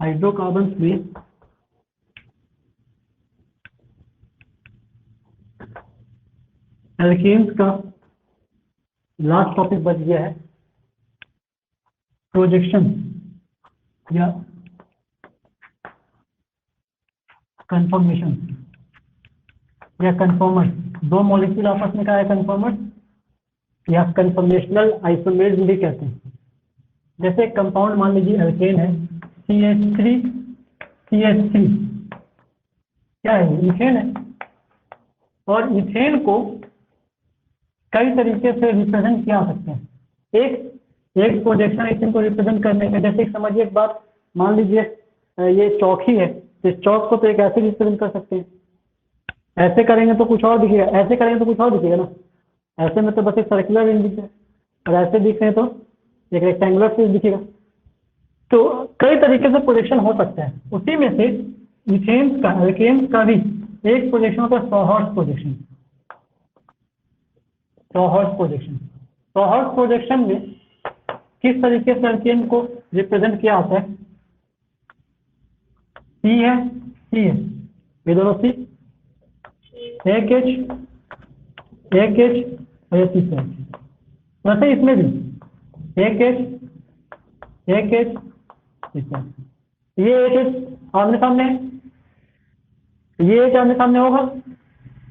Hydrocarbon में alkanes का last topic बच गया है प्रोजेक्शन या कंफर्मेशन या कंफर्मर। दो मॉलिक्यूल आपस में क्या है, कंफर्मर या कंफर्मेशनल आइसोमेर्स भी कहते हैं। जैसे कंपाउंड मान लीजिए एल्केन है CH3 क्या है, इथेन है। और इथेन को कई तरीके से रिप्रेजेंट किया सकते हैं। एक प्रोजेक्शन इथेन को रिप्रेजेंट करने का, जैसे समझिए एक बात, मान लीजिए ये चौक ही है, इस चौक को तो एक ऐसे रिप्रेजेंट कर सकते हैं, ऐसे करेंगे तो कुछ और दिखेगा, ऐसे करेंगे तो कुछ और दिखेगा ना। ऐसे में तो बस एक सर्कुलर रिंग दिखेगा और ऐसे दिख रहे तो एक रेक्टेंगुलर फेस दिखेगा। तो कई तरीके से प्रोजेक्शन हो सकता है। उसी में से इथेन्स का, एल्केन्स का भी एक प्रोजेक्शन होता है सॉहर्स प्रोजेक्शन। सॉहर्स प्रोजेक्शन में किस तरीके से एल्केन को रिप्रेजेंट किया होता है, सी है ये दोनों सी, एक एच और ये तीसरा। वैसे इसमें भी एक एच ये एच आमने सामने है, ये एच आमने सामने होगा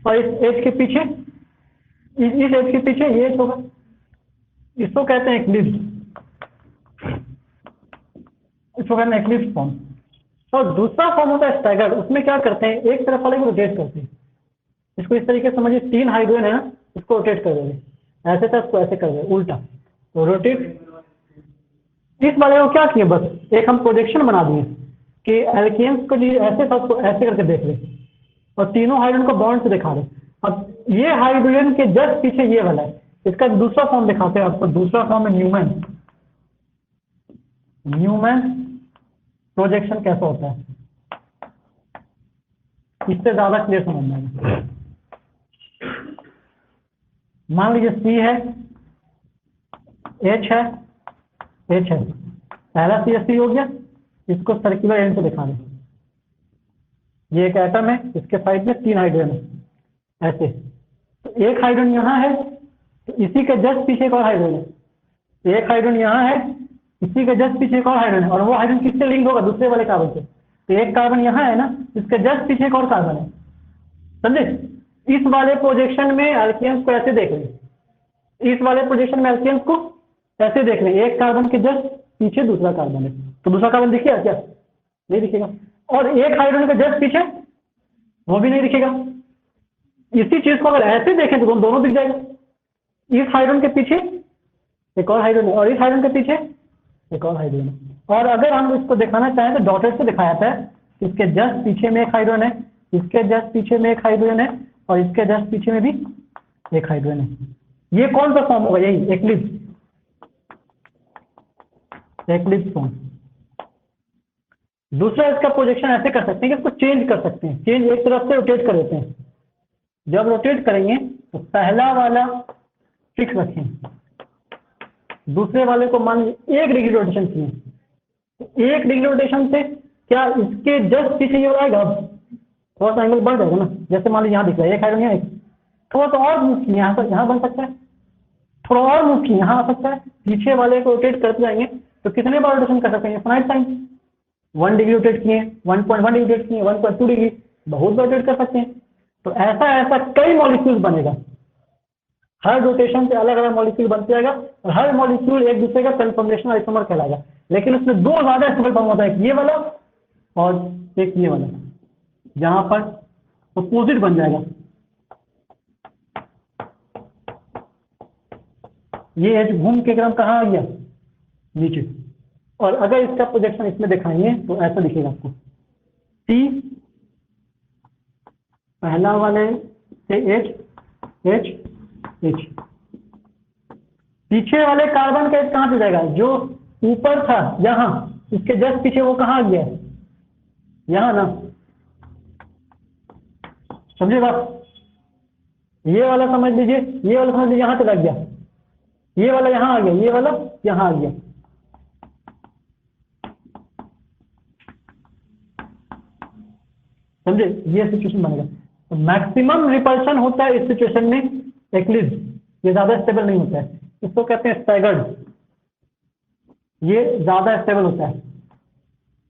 और इस एच के पीछे, इस एच के पीछे ये एच होगा। इसको कहते हैं एक्लिप्स, इसको कहते हैं एक्लिप्स फॉर्म। और दूसरा फॉर्म होता है स्टैगर्ड। उसमें क्या करते हैं, एक तरफ वाले को रोटेट करते हैं। इसको इस तरीके से समझिए, 3 हाइड्रोजन है ना, इसको रोटेट कर देंगे, ऐसे था इसको ऐसे कर देंगे उल्टा, तो रोटेट। इस वाले को क्या किए, बस एक हम प्रोजेक्शन बना दिए कि एल्केन्स को लिए ऐसे था, उसको ऐसे करके देख ले और तीनों हाइड्रोजन को बॉन्ड से दिखा दे। अब ये हाइड्रोजन के जस्ट पीछे ये वाला है, इसका दूसरा फॉर्म दिखाते हैं आपको। दूसरा फॉर्म है न्यूमैन प्रोजेक्शन कैसा होता है, इससे ज्यादा क्लियर समझना है। मान लीजिए सी है, एच है, पहला CH3 हो गया, इसको सर्कुलर एंड से दिखा दें। ये एक एटम है, इसके साइड में 3 हाइड्रोजन है ऐसे, तो एक हाइड्रोजन यहाँ है, तो इसी के जस्ट पीछे एक और हाइड्रोजन है, एक हाइड्रोजन यहाँ है, इसी के जस्ट पीछे एक और हाइड्रोजन है, और वो हाइड्रोजन किससे लिंक होगा, दूसरे वाले कार्बन से। तो एक कार्बन यहाँ है ना, इसके जस्ट पीछे एक और कार्बन है, समझे। इस वाले प्रोजेक्शन में एल्केन्स को ऐसे देख लें, इस वाले प्रोजेक्शन में एल्केन्स को ऐसे देख लें, एक कार्बन के जस्ट पीछे दूसरा कार्बन है, तो दूसरा कार्बन दिखेगा क्या, नहीं दिखेगा। और एक हाइड्रोजन के जस्ट पीछे वो भी नहीं दिखेगा। इसी चीज को अगर ऐसे देखें तो दोनों दिख जाएगा। इस हाइड्रोजन के पीछे एक और हाइड्रोजन और इस हाइड्रोजन के पीछे एक और हाइड्रोजन। और अगर हम इसको दिखाना चाहें तो डॉटेड से दिखाया था, इसके जस्ट पीछे में एक हाइड्रोजन है, इसके जस्ट पीछे में एक हाइड्रोजन है और इसके जस्ट पीछे में भी एक हाइड्रोजन है। ये कौन सा फॉर्म होगा, यही एक्लिप्स फॉर्म। दूसरा इसका प्रोजेक्शन ऐसे कर सकते हैं कि इसको चेंज कर सकते हैं, चेंज एक तरफ से रोटेट कर देते हैं। जब रोटेट करेंगे तो पहला वाला फिक्स रखें, दूसरे वाले को मान लीजिए 1 डिग्री रोटेशन किए, तो 1 डिग्री रोटेशन से क्या इसके जस्ट पीछे ये आएगा, थोड़ा सा एंगल बढ़ जाएगा ना। जैसे मान लीजिए यहाँ दिख रहा है एक हाइड्रोजन, यहाँ थोड़ा सा और मूव किए, यहाँ पर यहाँ बन सकता है, थोड़ा और मूव किए यहाँ आ सकता है। पीछे वाले को रोटेट करते जाएंगे तो कितने बार रोटेशन कर सकते हैं, इनफाइनाइट टाइम। 1 डिग्री रोटेट किए, 1.1 डिग्री रोटेट किए, 1.2 डिग्री, बहुत बार रोटेट कर सकते हैं। तो ऐसा कई मॉलिक्यूल बनेगा, हर रोटेशन से अलग अलग मॉलिक्यूल बनते जाएगा और हर मॉलिक्यूल एक दूसरे का कन्फर्मेशनल आइसोमर कहलाएगा। लेकिन उसमें 2 ज्यादा स्टेबल फॉर्म होता है, एक ये वाला और एक ये वाला, जहां पर अपोजिट बन जाएगा। ये एच घूम के क्रम कहाँ आ गया, नीचे। और अगर इसका प्रोजेक्शन इसमें दिखाएंगे तो ऐसा दिखेगा आपको, टी पहला वाले से एच, पीछे वाले कार्बन का कहाँ पे जाएगा, जो ऊपर था यहाँ, इसके जस्ट पीछे वो कहाँ आ गया, यहाँ ना, समझे बात। ये वाला समझ लीजिए, ये वाला समझ लीजिए यहाँ चला गया, ये वाला यहाँ आ गया, ये वाला यहाँ आ गया। समझे, ये सिचुएशन बनेगा। तो मैक्सिमम रिपल्शन होता है इस सिचुएशन में एक्लिप्स, ये ज्यादा स्टेबल नहीं होता है, इसको कहते हैं स्टैगर्ड, ये ज्यादा स्टेबल होता है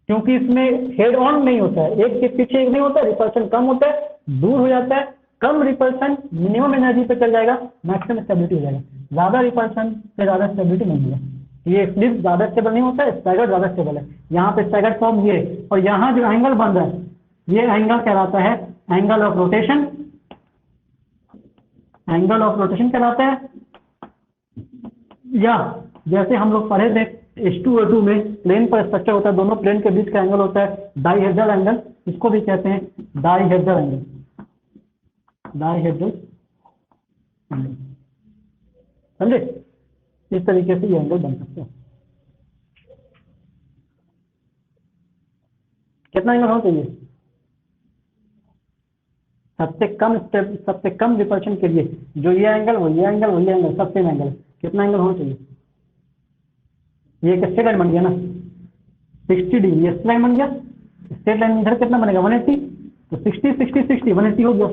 क्योंकि इसमें हेड ऑन नहीं होता है, एक के पीछे एक नहीं होता है, रिपल्शन कम होता है, दूर हो जाता है, कम रिपल्शन मिनिमम एनर्जी पे चल जाएगा, मैक्सिमम स्टेबिलिटी हो जाएगा, ज्यादा रिपल्शन से ज्यादा स्टेबिलिटी नहीं होगा। ये एक्लिप्स ज्यादा स्टेबल नहीं होता है, स्टैगर्ड ज्यादा स्टेबल है। यहाँ पे स्टैगर्ड फॉर्म ये है, और यहाँ जो एंगल बन रहा है ये एंगल कहलाता है angle of rotation, angle of rotation कहलाता है। या जैसे हम लोग पढ़े थे H2O2 में प्लेन पर स्ट्रक्चर होता है, दोनों प्लेन के बीच का एंगल होता है डाइहेड्रल एंगल, इसको भी कहते हैं डाइहेड्रल एंगल, डाइहेड्रल एंगल, समझे। इस तरीके से ये एंगल बन सकते हैं। कितना एंगल होना चाहिए? सबसे कम रिपल्शन के लिए जो ये एंगल वो ये एंगल वो ये एंगल सब सेम एंगल, कितना एंगल होना चाहिए? ये एक स्ट्रेट लाइन बन गया ना 60 डिग्री, स्ट्रेट लाइन बन गया, स्ट्रेट लाइन इधर कितना बनेगा 180, तो 60 60 60 180 हो गया,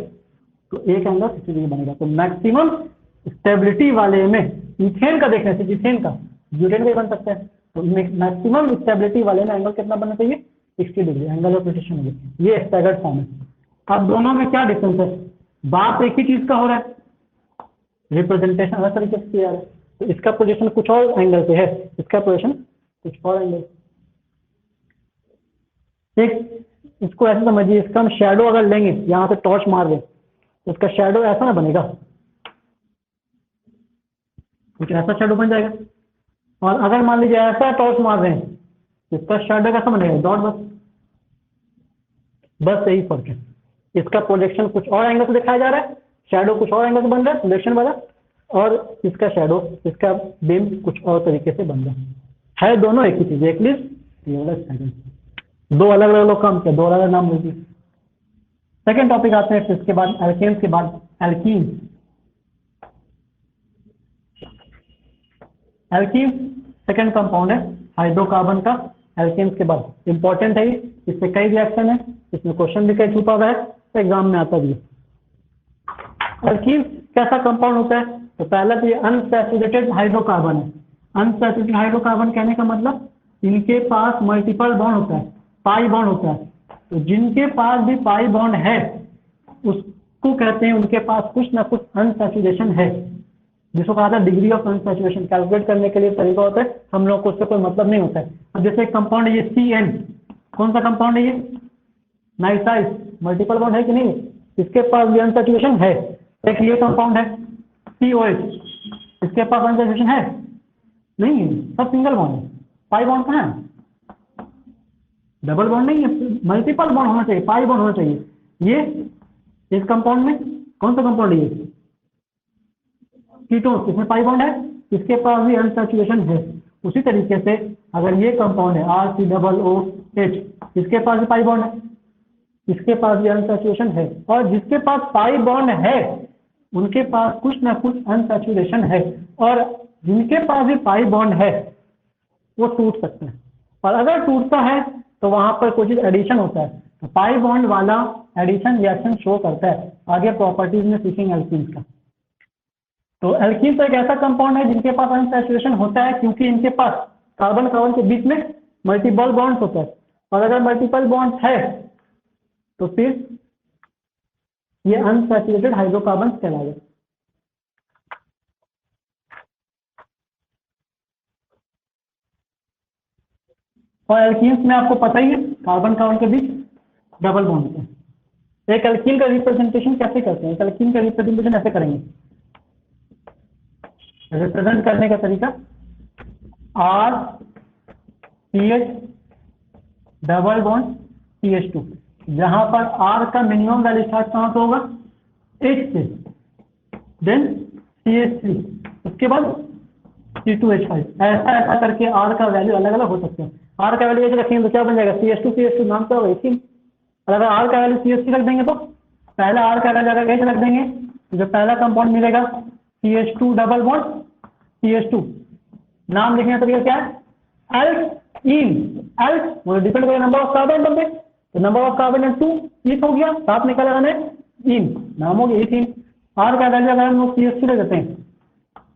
तो एक एंगल 60 डिग्री बनेगा। तो मैक्सिमम स्टेबिलिटी वाले में इथेन का देखने से, इथेन का, ब्यूटेन का बन सकता है, तो मैक्सिमम स्टेबिलिटी वाले में एंगल कितना बनना चाहिए 60 डिग्री, एंगल ऑफ रोटेशन हो गया। ये स्टैगर्ड फॉर्म है। अब दोनों में क्या डिफरेंस है? बात एक ही चीज का हो रहा है, रिप्रेजेंटेशन अलग तरीके से किया है, तो इसका पोजीशन कुछ और एंगल पे है, इसका पोजीशन कुछ और एंगल। एक इसको ऐसे समझिए, इसका हम शैडो अगर लेंगे, यहाँ से टॉर्च मार दें तो इसका शैडो ऐसा ना बनेगा, कुछ ऐसा शैडो बन जाएगा। और अगर मान लीजिए ऐसा टॉर्च मार रहे हैं तो इसका शैडो कैसा बनेगा, डॉट, बस यही फर्क है। इसका प्रोजेक्शन कुछ और एंगल से दिखाया जा रहा है, शैडो कुछ और एंगल से बन रहा है प्रोजेक्शन वाला, और इसका शैडो, इसका बीम कुछ और तरीके से बन रहा है दोनों एक ही चीज, एक्लिप्स, दो अलग अलग लोग काम किया, दो अलग अलग नाम होगी। सेकेंड टॉपिक आते हैं, इसके बाद एल्केन्स के बाद एल्कीन। एल्कीन सेकेंड कंपाउंड है हाइड्रोकार्बन का, एल्केन्स के बाद इंपॉर्टेंट है, इससे कई रिएक्शन है, इसमें क्वेश्चन भी कई छुपा हुआ है, तो एग्जाम में आता भी है। एल्कीन कैसा कंपाउंड होता है? तो पहला तो ये अनसैचुरेटेड हाइड्रोकार्बन है। अनसैचुरेटेड हाइड्रोकार्बन कहने का मतलब इनके पास मल्टीपल बॉन्ड होता है, पाई बॉन्ड होता है, तो जिनके पास भी पाई बॉन्ड है उसको कहते हैं उनके पास कुछ ना कुछ अनसैचुरेशन है, जिसको कहा था डिग्री ऑफ अनसैचुरेशन। कैलकुलेट करने के लिए तरीका होता है, हम लोग को उससे कोई मतलब नहीं होता है। अब जैसे एक कंपाउंड है ये CN, कौन सा कंपाउंड है ये? नाइट्राइल, मल्टीपल बॉन्ड है कि नहीं? इसके पास भी अनसैचुरेशन है। एक ये कंपाउंड है COH, इसके पास अनसैचुरेशन है? नहीं है, सब सिंगल बॉन्ड है। पाई बॉन्ड कहाँ है? डबल बॉन्ड नहीं है, मल्टीपल बॉन्ड होना चाहिए, पाई बॉन्ड होना चाहिए। ये इस कंपाउंड में कौन सा कंपाउंड है ये? कीटोन, इसमें पाई बॉन्ड है, इसके पास भी अनसैचुरेशन है। उसी तरीके से अगर ये कंपाउंड है RCOOH, इसके पास भी पाई बॉन्ड है, इसके पास भी अनसैचुरेशन है, और जिसके पास पाई बॉन्ड है उनके पास कुछ ना कुछ अनसैचुरेशन है, और जिनके पास भी पाई बॉन्ड है वो टूट सकते हैं, और अगर टूटता है तो वहां पर कुछ एडिशन होता है, तो पाई बॉन्ड वाला एडिशन रिएक्शन शो करता है। आगे प्रॉपर्टीज में सीखेंगे एल्कीन्स का। तो एल्कीन तो एक ऐसा कंपाउंड है जिनके पास अनसैचुरेशन होता है, क्योंकि इनके पास कार्बन कार्बन के बीच में मल्टीपल बॉन्ड्स होता है, और अगर मल्टीपल बॉन्ड्स है तो फिर ये अनसैचुरेटेड हाइड्रोकार्बन कहलाएगा। और एल्कीन्स में आपको पता ही है कार्बन कार्बन के बीच डबल बॉन्ड होता है। एक एल्कीन का रिप्रेजेंटेशन कैसे करते हैं? एल्कीन का रिप्रेजेंटेशन ऐसे करेंगे, रिप्रेजेंट करने का तरीका RCH डबल बॉन्ड CH2, जहां पर R का मिनिमम वैल्यू स्टार्ट कहां से होगा? H से, देन CH3, उसके बाद C2H5, ऐसा ऐसा करके R का वैल्यू अलग अलग हो सकते हैं। R का वैल्यू ऐसे रखेंगे तो क्या बन जाएगा? CH2 नाम क्या होगा? एथीन। और अगर R का वैल्यू CH3 रख देंगे तो पहला R का वैल्यू अगर H रख देंगे तो जो पहला कंपाउंड मिलेगा CH2 डबल बॉन्ड CH2, नाम लिखने का तरीका क्या है? एल्कीन। एल्क वो डिपेंड करेगा नंबर ऑफ कार्बन एटम पे, तो नंबर ऑफ कार्बन है 2, ईथ हो गया, साथ निकल आने इन, नाम हो गया इथीन। आर का वैल्यू अगर हम लोग CH3 ले देते हैं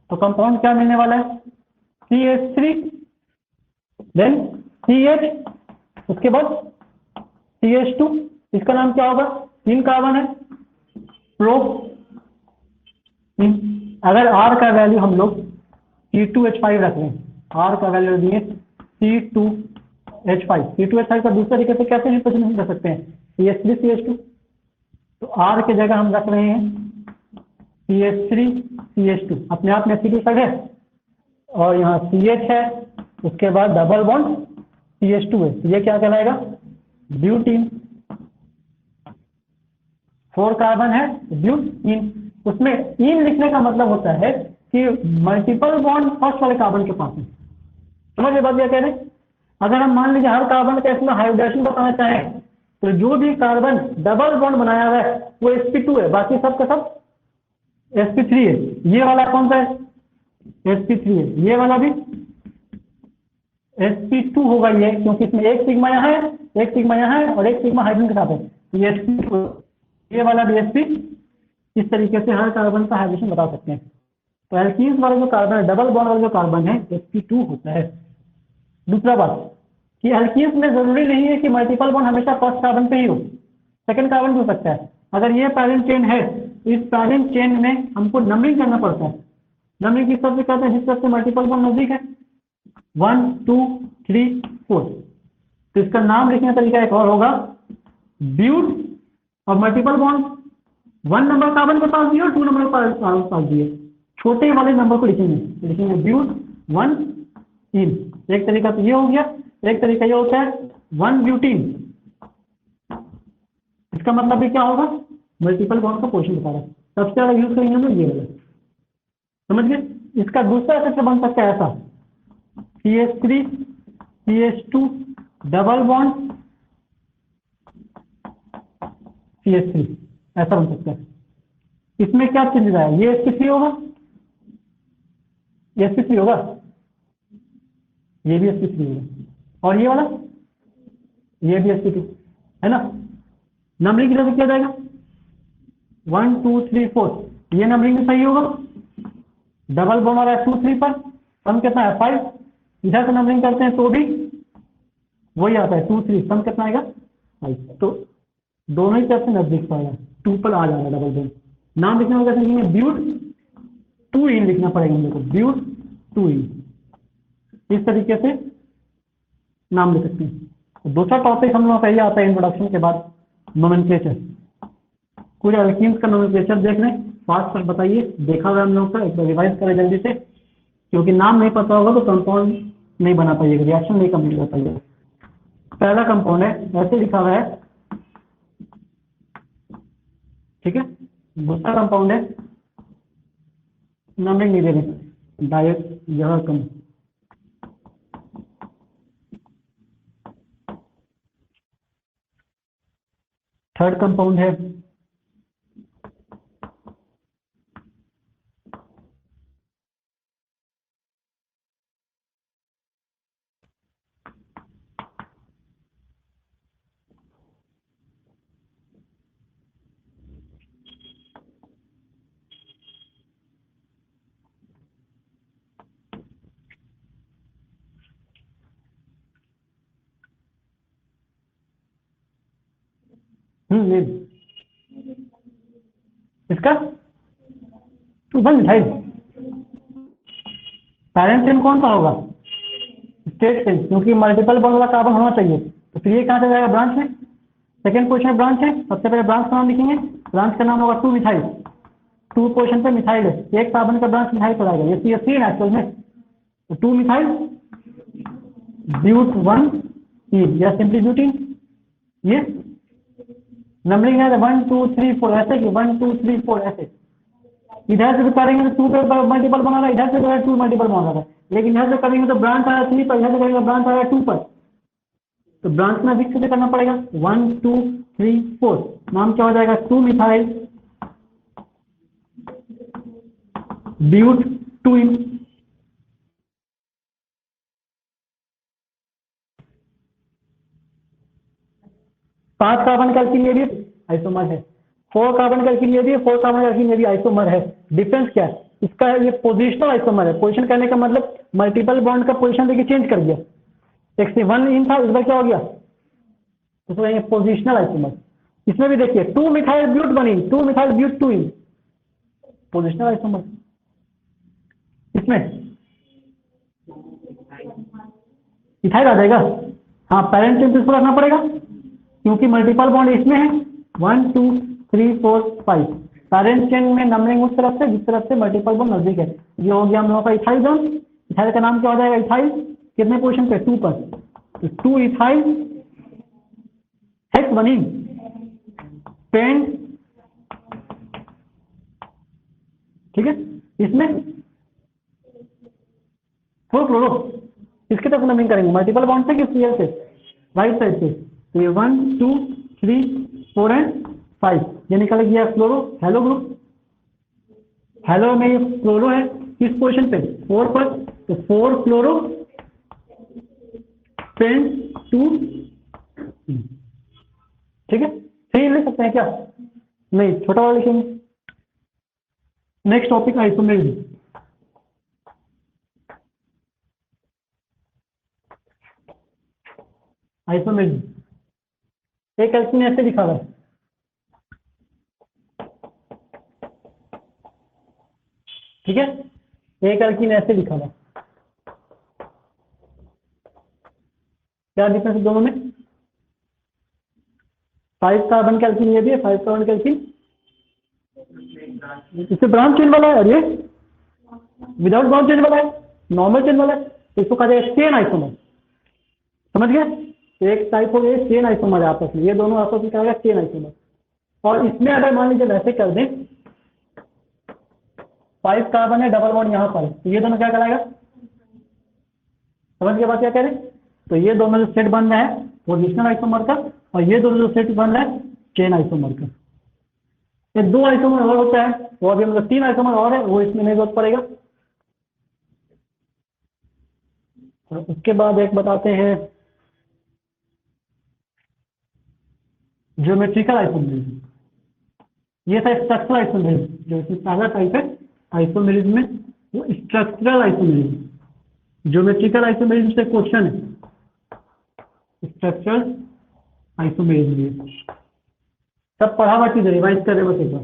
तो कंपाउंड क्या मिलने वाला है, CH3 देन CH, उसके बाद CH2, इसका नाम क्या होगा, 3 कार्बन है, प्रो। अगर R का वैल्यू हम लोग C2H5 रख लें, R का वैल्यू दिए C2H5, C2H5 का दूसरा तरीके से कैसे रिप्रेजेंट कर सकते हैं, CH3 CH2, तो R की जगह हम रख रहे हैं CH3 CH2, अपने आप में C2H5 है और यहाँ CH है, उसके बाद डबल बॉन्ड CH2 है, ये क्या कहलाएगा, ब्यूटीन। 4 कार्बन है ब्यूटीन, उसमें इन लिखने का मतलब होता है कि मल्टीपल बॉन्ड फर्स्ट वाले कार्बन के पास है। समझ बात क्या कह रहे हैं, अगर हम मान लीजिए हर कार्बन का इसमें हाइब्रिडेशन बताना चाहें तो जो भी कार्बन डबल बॉन्ड बनाया हुआ है वो sp2 है, बाकी सब का सब sp3 है। ये वाला कौन सा है, sp3 है, ये वाला भी sp2 होगा ये, क्योंकि इसमें एक सिग्मा यहाँ है, एक सिग्मा यहाँ है और एक सिग्मा हाइड्रोजन के साथ है, ये sp2, ये वाला भी sp। इस तरीके से हर कार्बन का हाइब्रिडेशन बता सकते हैं। तो एल्कीन्स वाला जो कार्बन है, डबल बॉन्ड वाला जो कार्बन है sp2 होता है। दूसरा बात कि एल्कीन्स में जरूरी नहीं है कि मल्टीपल बॉन्ड हमेशा फर्स्ट कार्बन पे ही हो, सेकंड कार्बन भी हो सकता है। अगर ये पैरेंट चेन है, इस पैरेंट चेन में हमको नंबरिंग करना पड़ता है। नंबरिंग किस तरह से करते हैं, जिस तरह से मल्टीपल बॉन्ड नजदीक है, 1 2 3 4, तो इसका नाम लिखने का तरीका एक और होगा, ब्यूट और मल्टीपल बॉन्ड 1 नंबर कार्बन के पास भी और 2 नंबर कार्बन के पास भी है, छोटे वाले नंबर को लिखेंगे ब्यूट 1 इन। एक तरीका तो ये हो गया, एक तरीका ये होता है 1 ब्यूटीन, इसका मतलब भी क्या होगा, मल्टीपल बॉन्ड का पोजीशन बता रहा है। सबसे ज्यादा यूज करेंगे हम लोग ये वाला, समझ गए। इसका दूसरा सेक्टर बन सकता है ऐसा, CH3 CH2 double bond CH3, ऐसा बन सकता है। इसमें क्या चेंज है, ये sp3 होगा, ये sp3 होगा, ये भी sp3 होगा और ये वाला ये भी sp2 है ना। नंबरिंग की तरह से किया जाएगा 1 2 3 4, ये नंबरिंग भी सही होगा, डबल बॉन्ड आ रहा है 2 3 पर, सम कितना है 5, इधर से नंबरिंग करते हैं तो भी वही आता है 2 3, सम कितना आएगा 5, तो दोनों ही तरफ से नजदीक पड़ेगा, 2 पर आ जाएगा डबल बॉन्ड। नाम लिखने में कैसे लिखेंगे, ब्यूट 2 इन लिखना पड़ेगा हम लोग को, ब्यूट 2 इन, इस तरीके से नाम लिख सकते हैं। दूसरा टॉपिक हम लोग का ये आता है इंट्रोडक्शन के बाद, नोमेनक्लेचर। कुछ एल्कीन्स का नोमेनक्लेचर देख लें, फास्ट पर बताइए, देखा हुआ हम लोग का, एक बार रिवाइज करें जल्दी से, क्योंकि नाम नहीं पता होगा तो कंपाउंड नहीं बना पाइएगा, रिएक्शन नहीं कंप्लीट कर पाइएगा। पहला कंपाउंड है ऐसे लिखा हुआ है, ठीक है। दूसरा कंपाउंड है, नंबरिंग नहीं दे रहे, डायरेक्ट यह कम। थर्ड कंपाउंड है इसका 2.5। पैरेंट चेन कौन सा होगा, स्टेट चेन, क्योंकि मल्टीपल बॉन्ड वाला कार्बन होना चाहिए, तो फिर ये कहाँ से जाएगा, ब्रांच में। सेकेंड पोजिशन में ब्रांच है, सबसे पहले ब्रांच का नाम लिखेंगे, ब्रांच का नाम होगा 2 मिथाइल, 2 पोजिशन पे मिथाइल है, एक कार्बन का ब्रांच मिथाइल पर आएगा, ये CH3 है एक्चुअल में, तो 2 मिथाइल ब्यूट 1 या सिंपली ब्यूटीन। ये नंबरिंग है 1 2 3 4 ऐसे कि 1 2 3 4 ऐसे, इधर से भी करेंगे तो 2 पे मल्टीपल बना रहा है, इधर से करेंगे 2 मल्टीपल बना रहा है, लेकिन इधर से करेंगे तो ब्रांच आया 3 पर, इधर से करेंगे ब्रांच आया 2 पर, तो ब्रांच में अधिक से करना पड़ेगा 1 2 3 4, नाम क्या हो जाएगा 2 मिथाइल ब्यूट 2 इन। 5 कार्बन का एल्कीन ये भी आइसोमर है, 4 कार्बन का एल्कीन ये भी, 4 कार्बन का एल्कीन ये भी आइसोमर है। डिफरेंस क्या है इसका? ये पोजिशनल आइसोमर है। पोजिशन करने का मतलब मल्टीपल बॉन्ड का पोजिशन देखिए चेंज कर दिया, एक से 1 इन था, इस बार क्या हो गया, इसमें ये पोजिशनल आइसोमर। इसमें भी देखिए 2 methyl but 1 yne, 2 methyl but 2 yne, positional isomer. इसमें इथाइल आ जाएगा, हाँ पेरेंट चेन इसको रखना पड़ेगा क्योंकि मल्टीपल बॉन्ड इसमें है 1 2 3 4 5। पेरेंट चेन में नंबरिंग उस तरफ से जिस तरफ से मल्टीपल बॉन्ड नजदीक है। ये हो गया हम लोगों का इथाइल बॉन्ड। इथाइल का नाम क्या हो जाएगा? इथाइल। कितने पोजीशन पे? 2 पर, तो 2 इथाइल हेक्स बनी पेंट, ठीक है। इसमें 4 क्लोरो, किसके तरफ नंबरिंग करेंगे? मल्टीपल बॉन्ड से कि सीएल से? राइट साइड से। तो ये 1 2 3 4 एंड 5, ये निकल गया क्लोरो हेलो ग्रुप। हेलो में ये क्लोरो है किस पोजीशन पे? 4 पर, तो 4 क्लोरो पेन 2, ठीक है। 3 लिख सकते हैं क्या? नहीं, छोटा वाला लिखेंगे। Next topic isomerism. आइसोमेरिज्म एक एल्कीन ऐसे लिखा हुआ है, ठीक है। एक एल्कीन ऐसे लिखा हुआ, क्या डिफरेंस है दोनों में? 5 कार्बन का एल्कीन ये भी है, 5 कार्बन का एल्कीन, इससे ब्रांच चेन वाला है और ये विदाउट ब्रांच चेन वाला है, नॉर्मल चेन वाला है, तो इसको कहा जाएगा चेन आइसोमर। समझ गए? एक टाइप हो गया चेन आइसोमर है आपस में, ये दोनों आपस में कहा जाएगा चेन आइसोमर। और इसमें अगर मान लीजिए वैसे कर दें, 5 कार्बन है, डबल बॉन्ड यहाँ पर, तो ये दोनों क्या कहलाएगा? समझ के बात क्या कह रहे हैं? तो ये दोनों जो सेट बन रहा है पोजिशनल आइसोमर का, और ये दोनों जो सेट बन रहा है चेन आइसोमर का। ये 2 आइसोमर और होता है, वो अभी मतलब 3 आइसोमर और है, वो इसमें नहीं जरूरत पड़ेगा। और उसके बाद एक बताते हैं ज्योमेट्रिकल आइसोमेरिज्म। ये था स्ट्रक्चरल आइसोमेरिज्म, जो इसमें पहला टाइप है आइसोमेरिज्म में, वो स्ट्रक्चरल आइसोमेरिज्म। ज्योमेट्रिकल आइसोमेरिज्म से क्वेश्चन है, स्ट्रक्चरल आइसोमेरिज्म सब पढ़ा हुआ चीज रिवाइज कर रहे बस एक बार,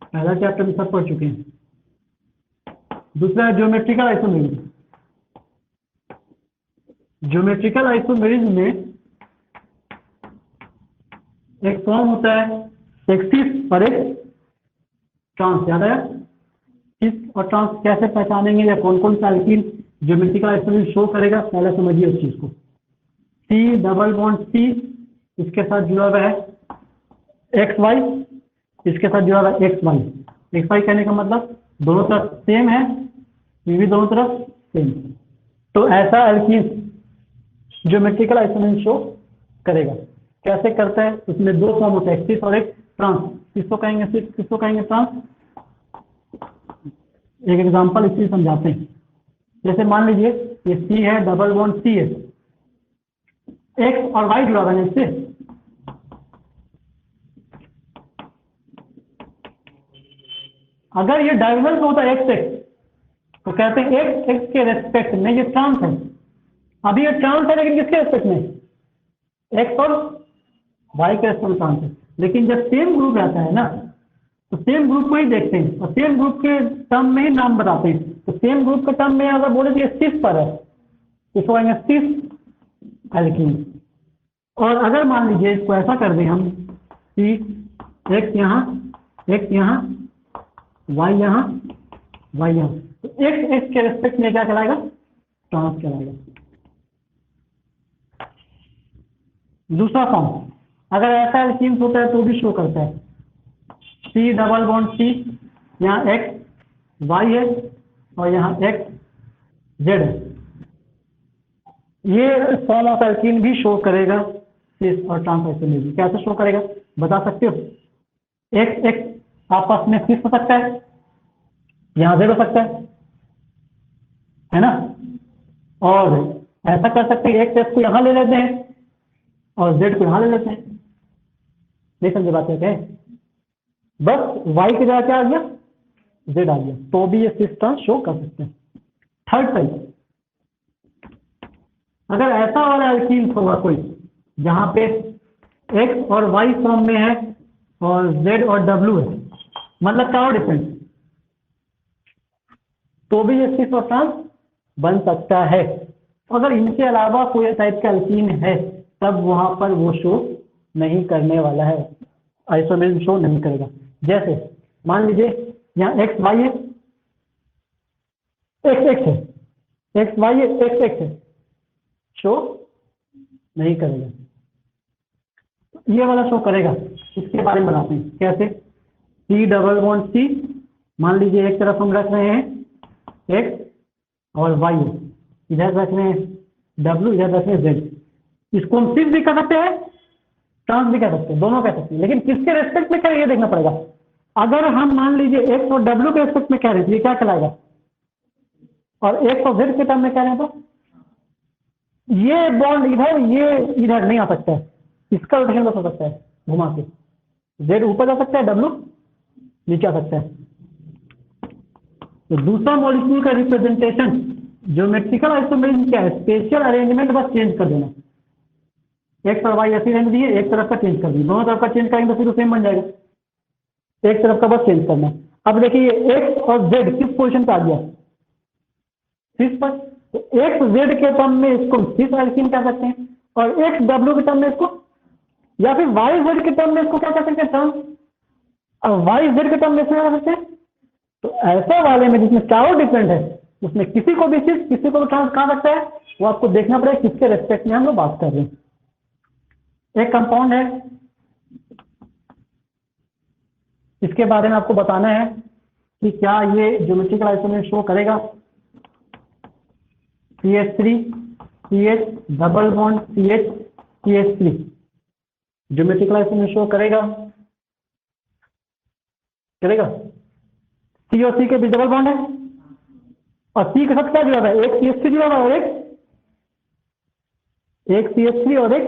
पहला चैप्टर में सब पढ़ चुके हैं। दूसरा है ज्योमेट्रिकल आइसोमेरिज्म। ज्योमेट्रिकल आइसोमेरिज्म में एक फॉर्म होता है एक्सिस और एक ट्रांस, याद आया? किस और ट्रांस कैसे पहचानेंगे, या कौन कौन सा एल्कीन ज्योमेट्रिकल आइसोमेरिज्म शो करेगा, पहले समझिए उस चीज को। सी डबल बॉन्ड सी, इसके साथ जुड़ा हुआ है एक्स वाई, इसके साथ जुड़ा हुआ है एक्स वाई। एक्स वाई कहने का मतलब दोनों तरफ सेम है, ये भी दोनों तरफ सेम, तो ऐसा एल्कीन ज्योमेट्रिकल आइसोमेरिज्म शो करेगा। कैसे करता है? उसमें 2 फॉर्म होते हैं, एक्सिस और एक ट्रांस। किसको कहेंगे एक्सिस, किसको कहेंगे ट्रांस? एक एग्जांपल इसलिए समझाते हैं। जैसे मान लीजिए ये सी है, डबल बॉन्ड सी है, एक्स और वाई जुड़ा हुआ है इससे, अगर ये डायगोनल होता है एक्स एक्स, तो कहते हैं एक्स एक्स के रेस्पेक्ट में ये ट्रांस है। अभी ये ट्रांस है लेकिन किसके रेस्पेक्ट में? एक्स और वाई के रेस्पेक्ट में ट्रांस है। लेकिन जब सेम ग्रुप रहता है ना, तो सेम ग्रुप को ही देखते हैं और सेम ग्रुप के टर्म में ही नाम बताते हैं। तो सेम ग्रुप के टर्म में अगर बोले तो सिस पर है, इसको कहेंगे सिस एल्कीन। और अगर मान लीजिए इसको ऐसा कर दें हम कि एक्स यहाँ, एक्स यहाँ, वाई यहाँ, वाई यहाँ, तो एक्स एक्स के रेस्पेक्ट में क्या कहलाएगा? ट्रांस कहलाएगा। दूसरा फॉर्म, अगर ऐसा एल्कीन होता है तो भी शो करता है, सी डबल बॉन्ड सी, यहाँ एक्स वाई है और यहाँ एक्स जेड है, ये फॉर्म ऑफ एल्कीन भी शो करेगा सिस और ट्रांस आइसोमेरिज्म। कैसे शो करेगा बता सकते हो? एक्स एक्स आपस में सिस हो सकता है, यहाँ जेड हो सकता है ना? और ऐसा कर सकते हैं एक्स एक्स को यहाँ ले लेते हैं और जेड को यहाँ ले लेते हैं। नहीं समझे बात क्या है? बस वाई की जगह क्या आ गया, जेड आ गया, तो भी ये सिस टर्म शो कर सकते हैं। थर्ड टाइप, अगर ऐसा वाला एल्कीन होगा कोई जहां पे एक्स और वाई फॉर्म में है और जेड और डब्ल्यू है, मतलब क्या डिफरेंस, तो भी ये सिस और ट्रांस बन सकता है। अगर इनके अलावा कोई टाइप का एल्कीन है तब वहां पर वो शो नहीं करने वाला है, आइसोमेरिज्म शो नहीं करेगा। जैसे मान लीजिए यहाँ एक्स वाई है, एक्स एक्स है, एक्स वाई है, एक्स एक्स है, शो नहीं करेगा। ये वाला शो करेगा, इसके बारे में बताते हैं कैसे। सी डबल बॉन्ड सी, मान लीजिए एक तरफ हम रख रहे हैं एक्स और वाई, इधर रख रहे हैं डब्ल्यू, इधर रख रहे हैं जेड। इसको हम सिर्फ भी कर सकते हैं, ट्रांस भी कर सकते हैं, दोनों कर सकते हैं, लेकिन किसके रेस्पेक्ट में करें ये देखना पड़ेगा। अगर हम मान लीजिए एक्स और डब्ल्यू के रेस्पेक्ट में कह रहे हैं तो ये क्या कहलाएगा, और एक्स और जेड के टर्म में कह रहे हैं तो ये बॉन्ड इधर, ये इधर नहीं आ सकता है, इसका रोटेशन बस हो सकता है घुमा के, जेड ऊपर जा सकता है, डब्ल्यू नीचे आ सकता है। तो दूसरा मॉलिक्यूल का रिप्रेजेंटेशन ज्योमेट्रिकल आइसोमेरिज्म क्या है, स्पेशियल अरेंजमेंट बस चेंज कर देना, एक्स और वाई ऐसी रहने दिए, एक तरफ का चेंज कर दिए, दोनों तरफ का चेंज करेंगे तो फिर सेम बन जाएगा, एक तरफ का बस चेंज करना। अब देखिए एक्स और जेड किस पोजीशन पे आ गया, सिस पर, तो एक्स जेड के टर्म में इसको सिस एल्कीन कह सकते हैं, और एक्स डब्ल्यू के टर्म में इसको, या फिर वाई जेड के टर्म में इसको क्या कह सकते हैं टर्म, और वाई जेड के टर्म में इसको क्या कह सकते हैं। तो ऐसा वाले में जिसमें चारों डिफरेंट है उसमें किसी को भी सिस किसी को भी ट्रांस कहा सकता है, वो आपको देखना पड़ेगा किसके रेस्पेक्ट में हम लोग बात कर रहे हैं। एक कंपाउंड है, इसके बारे में आपको बताना है कि क्या ये ज्योमेट्रिकल आइसोमेरिज्म शो करेगा। CH3 CH double bond CH CH3 geometrical isomerism show करेगा, करेगा। C और C के बीच डबल बॉन्ड है और C के साथ क्या जुड़ा हुआ है, एक CH3 जुड़ा हुआ है और एक CH3 और एक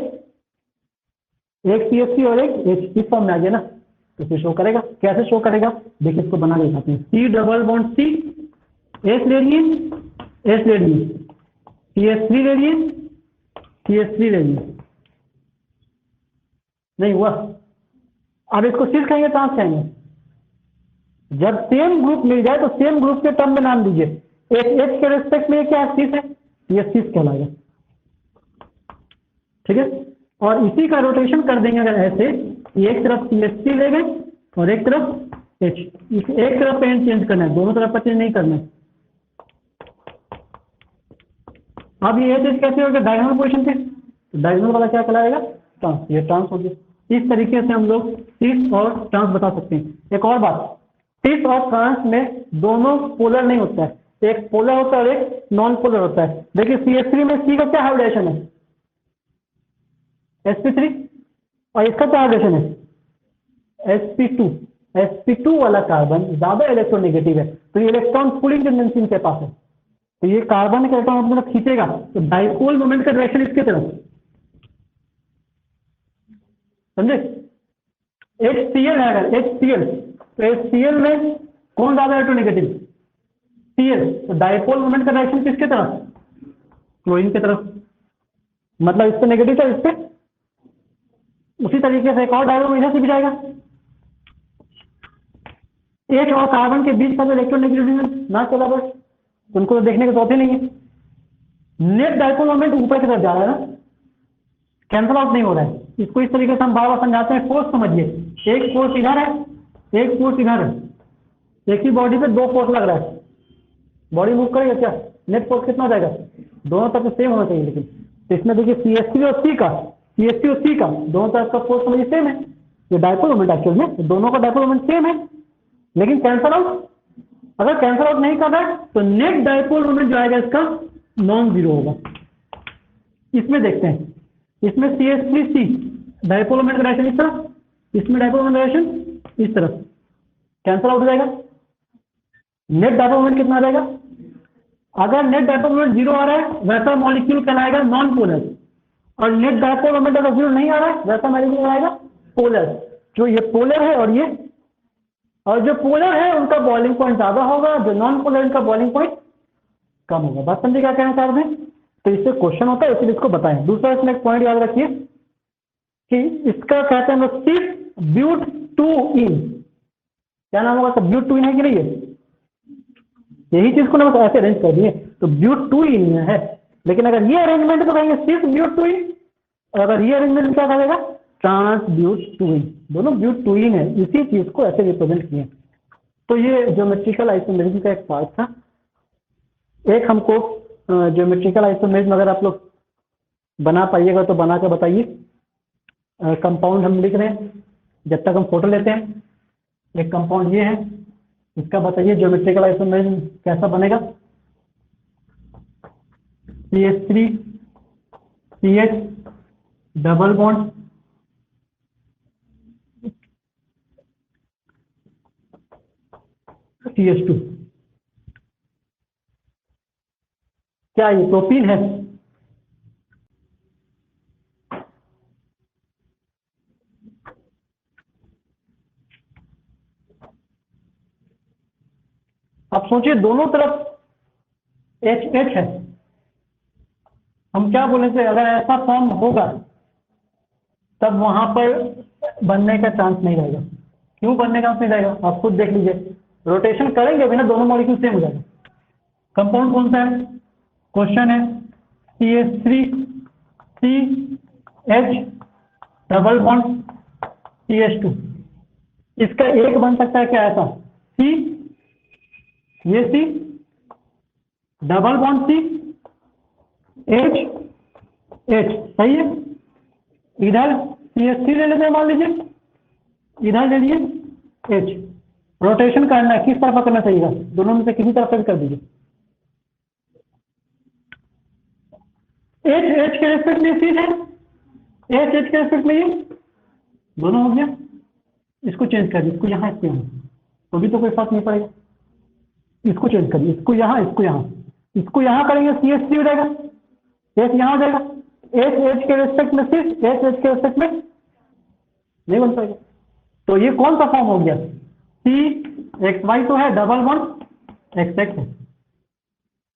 CH3 और एक H, इस फॉर्म में आ गया ना, तो इसे शो करेगा। कैसे शो करेगा देखिए, इसको बना के दिखाते हैं। C double bond C, S ले लिए, S ले लिए, CH3 ले लिए, CH3 ले लिए, नहीं हुआ। अब इसको सिस कहेंगे ट्रांस कहेंगे, जब सेम ग्रुप मिल जाए तो सेम ग्रुप के टर्म में नाम दीजिए। एक एच के रेस्पेक्ट में क्या सिस है, ये सिस कहलाएगा, ठीक है। और इसी का रोटेशन कर देंगे अगर ऐसे, एक तरफ CH3 ले गए और एक तरफ H, एक तरफ पेन चेंज करना है, दोनों तरफ का चेंज नहीं करना है। अब ये H कैसे होगा, डायगोनल पोजीशन पे, तो डायगोनल वाला क्या कहलाएगा, ट्रांस, ये ट्रांस हो गया। इस तरीके से हम लोग सिस और ट्रांस बता सकते हैं। एक और बात, सिस और ट्रांस में दोनों पोलर नहीं होता है, एक पोलर होता है और एक नॉन पोलर होता है। देखिए CH3 में C का क्या हाइब्रिडेशन है, sp3, और इसका क्या हाइब्रिडेशन है sp2। sp2 वाला कार्बन ज्यादा इलेक्ट्रोनेगेटिव है, तो ये इलेक्ट्रॉन पुलिंग टेंडेंसी इनके पास है, तो ये कार्बन का इलेक्ट्रॉन अपनी तरफ खींचेगा, तो डाइपोल मोमेंट का डायरेक्शन इसके तरफ, समझे। HCl है, अगर HCl, तो HCl में कौन ज्यादा इलेक्ट्रोनेगेटिव, Cl, तो डाइपोल मोमेंट का डायरेक्शन किसके तरफ, क्लोरीन की तरफ, मतलब इस पे नेगेटिव है, इस पे। उसी तरीके से एक और डायग्राम इधर से भी जाएगा, H और कार्बन के बीच का जो इलेक्ट्रोनेगेटिविटी ना चला बस, उनको तो देखने के तो होते नहीं है। नेट डाइपोल मोमेंट ऊपर की तरफ जा रहा है ना, कैंसल आउट नहीं हो रहा है। इसको इस तरीके से हम बार बार समझाते हैं। फोर्स समझिए, एक फोर्स इधर है, एक फोर्स इधर है, एक ही बॉडी पे दो फोर्स लग रहा है, बॉडी मूव करेगा क्या, नेट फोर्स कितना जाएगा, दोनों तरफ सेम होना चाहिए। लेकिन तो इसमें देखिए CH3 और C का, CH3 और C का दोनों तरफ का फोर्स समझिए सेम है, ये डाइपोल मोमेंट एक्चुअल में दोनों का डाइपोल मोमेंट सेम है, लेकिन कैंसल आउट, अगर कैंसल आउट नहीं कर रहा है तो नेट डाइपोल मोमेंट जो आएगा इसका नॉन जीरो होगा। इसमें देखते हैं, इसमें CH3C डाइपोल मोमेंट का डायरेक्शन इस तरफ, इसमें डाइपोल मोमेंट डायरेक्शन इस तरफ, कैंसल आउट हो जाएगा। नेट डाइपोल मोमेंट कितना आ जाएगा, अगर नेट डाइपोल मोमेंट जीरो आ रहा है वैसा मॉलिक्यूल कहलाएगा नॉन पोलर, और नेट डायपोल मोमेंट अगर 0 नहीं आ रहा है वैसा मैग्नेटिक आएगा पोलर, जो ये पोलर है और ये, और जो पोलर है उनका बॉइलिंग पॉइंट ज्यादा होगा, जो नॉन पोलर उनका बॉइलिंग पॉइंट कम होगा। बात समझे क्या कहना चाह रहे हैं? तो इससे क्वेश्चन होता है, इसलिए इसको बताएं। दूसरा इसमें एक पॉइंट याद रखिए कि इसका कहते हैं हम सिर्फ ब्यूट टू इन, क्या नाम होगा? सब ब्यूट टू इन है कि नहीं है? यही चीज को ना बस ऐसे अरेंज कर दिए तो ब्यूट टू इन है। लेकिन अगर ये अरेंजमेंट तो कहेंगे सिर्फ ब्यूट टू इन, और अगर ये अरेंजमेंट क्या करेगा? ट्रांस ब्यूट टू इन। दोनों ब्यूट टू इन है, इसी चीज को ऐसे रिप्रेजेंट किए। तो ये ज्योमेट्रिकल आइसोमेरिज्म का एक पार्ट था। एक हमको ज्योमेट्रिकल आइसोमेरिज्म अगर आप लोग बना पाइएगा तो बना के बताइए। कंपाउंड हम लिख रहे हैं जब तक हम फोटो लेते हैं। एक कंपाउंड ये है, इसका बताइए ज्योमेट्रिकल आइसोमेरिज्म कैसा बनेगा? CH3 CH double bond CH2, क्या ये प्रोपीन है? आप सोचिए दोनों तरफ H H है, हम क्या बोले थे? अगर ऐसा फॉर्म होगा तब वहां पर बनने का चांस नहीं रहेगा। क्यों बनने का चांस नहीं रहेगा? आप खुद देख लीजिए, रोटेशन करेंगे अभी ना दोनों मॉलिक्यूल सेम हो जाएगा। कंपाउंड कौन सा है? क्वेश्चन है CH3 CH double bond CH2। इसका एक बन सकता है क्या ऐसा? C, ये C double bond C H H, सही है। इधर CH3 ले लेते हैं, मान लीजिए इधर ले लिए H। रोटेशन करना है, किस तरफ करना चाहिए? दोनों में से किसी तरफ से कर दीजिए। H H के रेस्पेक्ट में सीध है, H H के रेस्पेक्ट में ये दोनों हो गया। इसको चेंज करिए, इसको यहाँ इसको यहाँ, तो भी तो कोई फर्क नहीं पड़ेगा। इसको चेंज करिए, इसको यहाँ इसको यहाँ, इसको यहाँ करेंगे CH3 हो जाएगा, H यहाँ हो जाएगा। H H के रेस्पेक्ट में सिर्फ H H के रेस्पेक्ट में नहीं बन पाएगा। तो ये कौन सा फॉर्म हो गया? CXY तो है, डबल बॉन्ड XX है,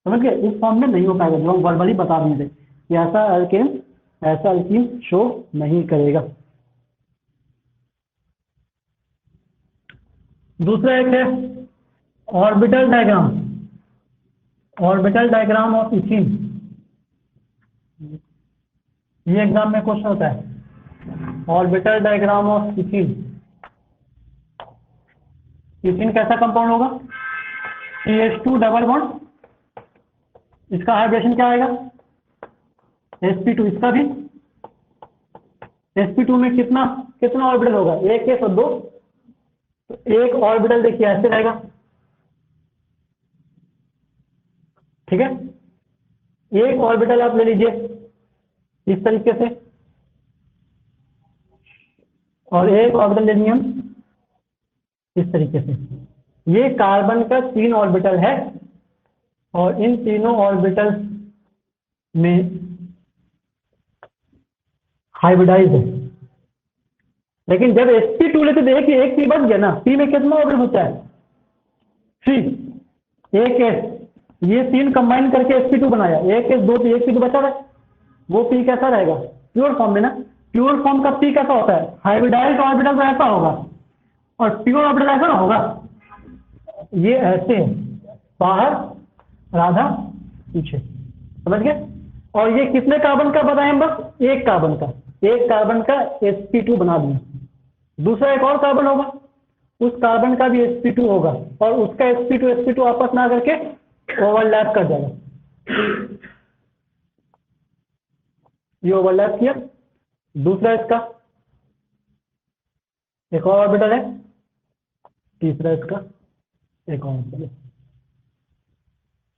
समझ गए? इस फॉर्म में नहीं हो पाएगा, जो हम वर्बली बता देंगे कि ऐसा अल्कीन शो नहीं करेगा। दूसरा एक है orbital diagram, orbital diagram of ethene. ये एग्जाम में क्वेश्चन होता है, orbital diagram of ethene. Ethene कैसा कंपाउंड होगा? CH2 डबल बॉन्ड, इसका हाइड्रेशन क्या आएगा? sp2, इसका भी sp2 में कितना कितना ऑर्बिटल होगा? एक एक और दो, तो एक ऑर्बिटल देखिए ऐसे रहेगा, ठीक है। एक ऑर्बिटल आप ले लीजिए इस तरीके से, और एक ऑर्बिटल ले लिए हम इस तरीके से। ये कार्बन का 3 ऑर्बिटल है, और इन तीनों ऑर्बिटल में हाइब्रिडाइज है। लेकिन जब sp2 लेते देखिए एक p बच गया ना, p में कितना ऑर्बिटल होता है? 3, एक s, ये 3 कंबाइन करके sp2 बनाया, एक s 2 p, एक p तो बचा है, वो p कैसा रहेगा? प्योर फॉर्म में ना। प्योर फॉर्म का p कैसा होता है? हाइब्रिडाइज ऑर्बिटल तो ऐसा होगा, और प्योर ऑर्बिटल ऐसा ना होगा, ये ऐसे बाहर राधा पीछे, समझ गए? और ये कितने कार्बन का बताएं? बस एक कार्बन का, एक कार्बन का sp2 बना दिए। दूसरा एक और कार्बन होगा, उस कार्बन का भी sp2 होगा, और उसका sp2 आपस में आकर के ओवरलैप कर जाएगा। ये ओवरलैप किया। दूसरा इसका एक और ऑर्बिटल है, तीसरा इसका एक और ऑर्बिटल है,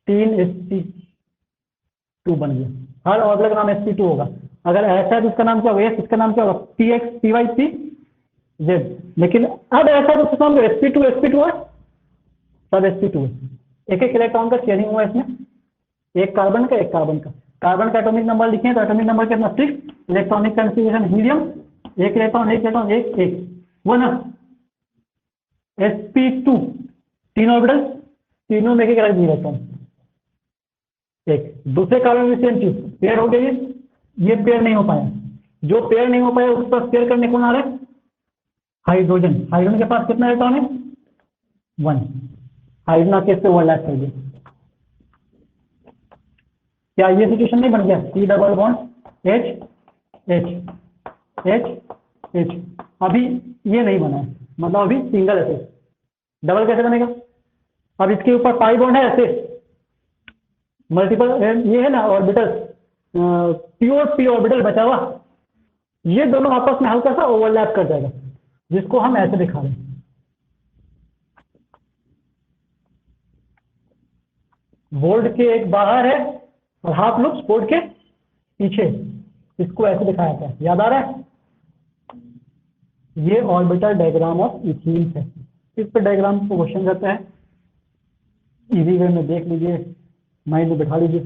3 sp2 बन गया। हर ऑर्बिटल का नाम sp2 होगा। अगर ऐसा है तो इसका नाम क्या होगा? इसका नाम क्या होगा? px py pz। लेकिन अब ऐसा तो इसका नाम sp2 है, सब sp2 है। एक एक इलेक्ट्रॉन का शेयरिंग हुआ इसमें, एक कार्बन का एक कार्बन का। कार्बन का एटॉमिक नंबर लिखें तो एटॉमिक नंबर कितना 6, इलेक्ट्रॉनिक कॉन्फ़िगरेशन हीलियम, एक इलेक्ट्रॉन एक वो ना sp2 तीन ऑर्बिटल, तीनों में एक रख दिए इलेक्ट्रॉन, एक दूसरे कार्बन में सेम चीज पेयर हो गई, ये पेयर नहीं हो पाया, जो पेयर नहीं हो पाया उस पर पेयर करने कौन आ रहा है, हाइड्रोजन। हाइड्रोजन के पास कितना इलेक्ट्रॉन है, 1, हाइड्रोजन आके इससे ओवरलैप कर दिया। क्या ये सिचुएशन नहीं बन गया, C double bond H H H H, अभी ये नहीं बना है, मतलब अभी सिंगल ऐसे, डबल कैसे बनेगा, अब इसके ऊपर पाई बॉन्ड है ऐसे, मल्टीपल ये है ना ऑर्बिटल, प्योर पी ऑर्बिटल बचा हुआ, ये दोनों आपस में हल्का सा ओवरलैप कर जाएगा, जिसको हम ऐसे दिखा रहे हैं। बोर्ड के एक बाहर है और हाफ लूप्स बोर्ड के पीछे, इसको ऐसे दिखाया था, याद आ रहा है, ये ऑर्बिटल डायग्राम ऑफ इथीन है। इस पर डायग्राम को क्वेश्चन करता है, इजी वे में देख लीजिए, माइंड में बैठा लीजिए।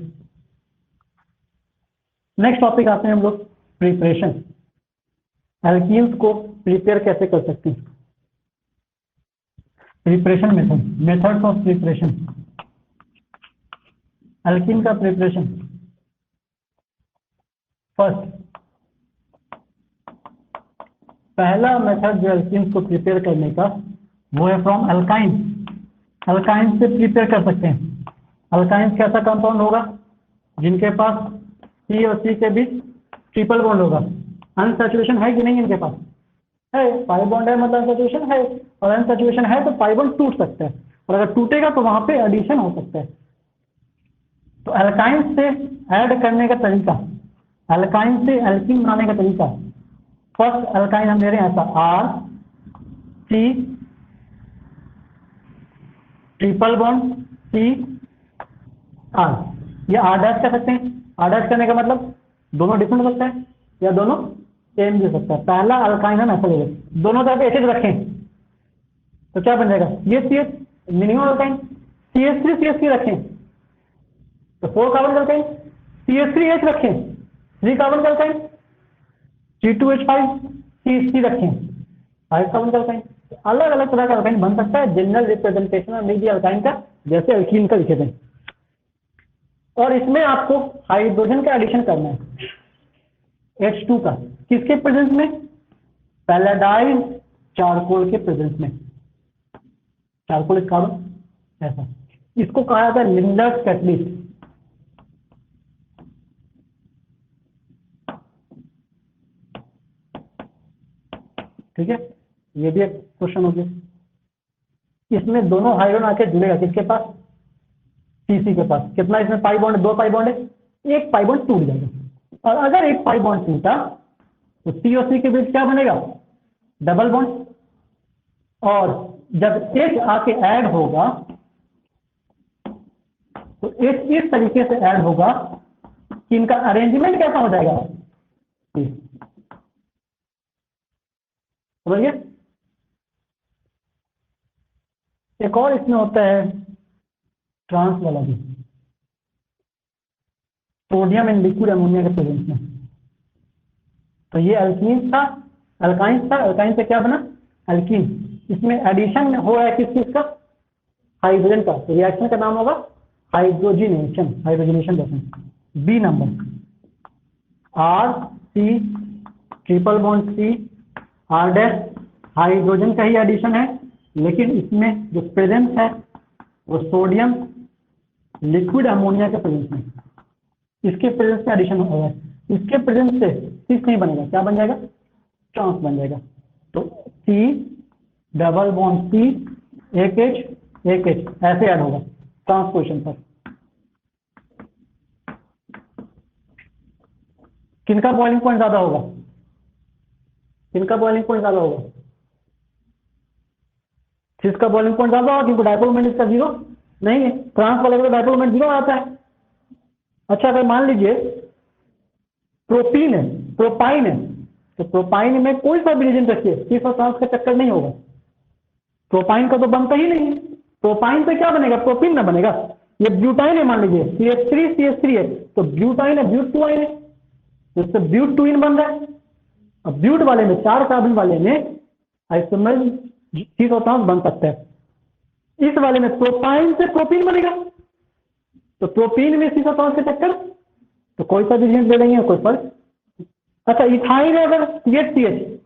नेक्स्ट टॉपिक आते हैं हम लोग प्रिपरेशन, एल्कीन्स को प्रिपेयर कैसे कर सकते हैं, preparation method, methods of preparation, alkene का प्रिपरेशन। फर्स्ट, पहला मेथड जो एल्कीन्स को प्रिपेयर करने का वो है फ्रॉम अल्काइन, अल्काइन से प्रिपेयर कर सकते हैं। अल्काइन कैसा कंपाउंड होगा, जिनके पास C और C के बीच ट्रिपल बॉन्ड होगा, अनसैचुरेशन है कि नहीं इनके पास, है, पाई बॉन्ड है मतलब अनसैचुरेशन है, और अनसैचुरेशन है तो पाई बॉन्ड टूट सकता है, और अगर टूटेगा तो वहां पे एडिशन हो सकता है। तो अल्काइन से ऐड करने का तरीका, अल्काइन से एल्कीन बनाने का तरीका, फर्स्ट अल्काइन हम ले रहे हैं ऐसा R C triple bond C R, ये R डैश कर सकते हैं। R डैश करने का मतलब दोनों डिफरेंट हो सकता है या दोनों सेम भी हो सकता है। पहला अल्काइन हम ऐसा ले लें, दोनों तरफ एचेज रखें तो क्या बन जाएगा, ये CH मिनिमम अल्काइन, CH3 रखें तो 4 कार्बन अल्काइन, CH3H रखें 3 कार्बन अल्काइन, C2H5 C रखें 5 कार्बन अल्काइन। अलग अलग तरह का अल्काइन बन सकता है, जनरल रिप्रेजेंटेशन में मिल अल्काइन का जैसे एल्कीन का लिखे थे। और इसमें आपको हाइड्रोजन का एडिशन करना है H2 का, किसके प्रेजेंस में, पैलेडाइल चारकोल के प्रेजेंस में, चारकोल इस कार्बन ऐसा, इसको कहा जाता है लिंडर्स कैटलिस्ट। ठीक है, ये भी एक क्वेश्चन हो गया। इसमें दोनों हाइड्रोजन आके जुड़ेगा, किसके पास, CC के पास, कितना इसमें पाई बॉन्ड, 2 पाई बॉन्ड है, एक पाई बॉन्ड टूट जाएगा, और अगर एक पाई बॉन्ड टूटा तो C और C के बीच क्या बनेगा, डबल बॉन्ड, और जब H आके ऐड होगा तो H इस तरीके से ऐड होगा कि इनका अरेंजमेंट कैसा हो जाएगा, समझिए। एक और इसमें होता है ट्रांस वाला भी, सोडियम इन लिक्विड अमोनिया के प्रेजेंस में। तो ये अल्कीन था, अल्काइन था, अल्काइन से क्या बना, अल्कीन। इसमें एडिशन हो है किस चीज का, हाइड्रोजन का, तो रिएक्शन का नाम होगा hydrogenation, hydrogenation reaction. B number RC triple bond C R dash, hydrogen का ही एडिशन है, लेकिन इसमें जो प्रेजेंस है वो सोडियम लिक्विड अमोनिया के प्रेजेंस में, इसके प्रेजेंस में एडिशन हो रहा है, इसके प्रेजेंस से सिस नहीं बनेगा, क्या बन जाएगा, ट्रांस बन जाएगा। तो C डबल बॉन्ड C एक H ऐसे ऐड होगा ट्रांस पोजीशन पर। किनका बॉइलिंग पॉइंट ज्यादा होगा, किनका बॉइलिंग पॉइंट ज्यादा होगा, किसका बॉइलिंग पॉइंट ज्यादा होगा, क्योंकि डायपोल मोमेंट इसका 0 नहीं है, ट्रांस वाले का डायपोल मोमेंट 0 आता है। अच्छा, अगर मान लीजिए प्रोपीन है, प्रोपाइन है, तो प्रोपाइन में कोई सा भी रीजन रखिए, सिस और ट्रांस का चक्कर नहीं होगा, प्रोपाइन का तो बनता ही नहीं है, प्रोपाइन से क्या बनेगा, प्रोपीन ना बनेगा, ये ब्यूटाइन है, मान लीजिए CH3 है, तो ब्यूटाइन है, ब्यूट टू आइन है, तो इससे ब्यूट टू इन बन रहा है। अब ब्यूट वाले में 4 कार्बन वाले में आइसोमर C बन सकता है। इस वाले में प्रोपाइन से प्रोपीन बनेगा, तो प्रोपीन में C के चक्कर, तो कोई सा भी ले लेंगे, कोई फर्क। अच्छा इथाइन है, अगर CH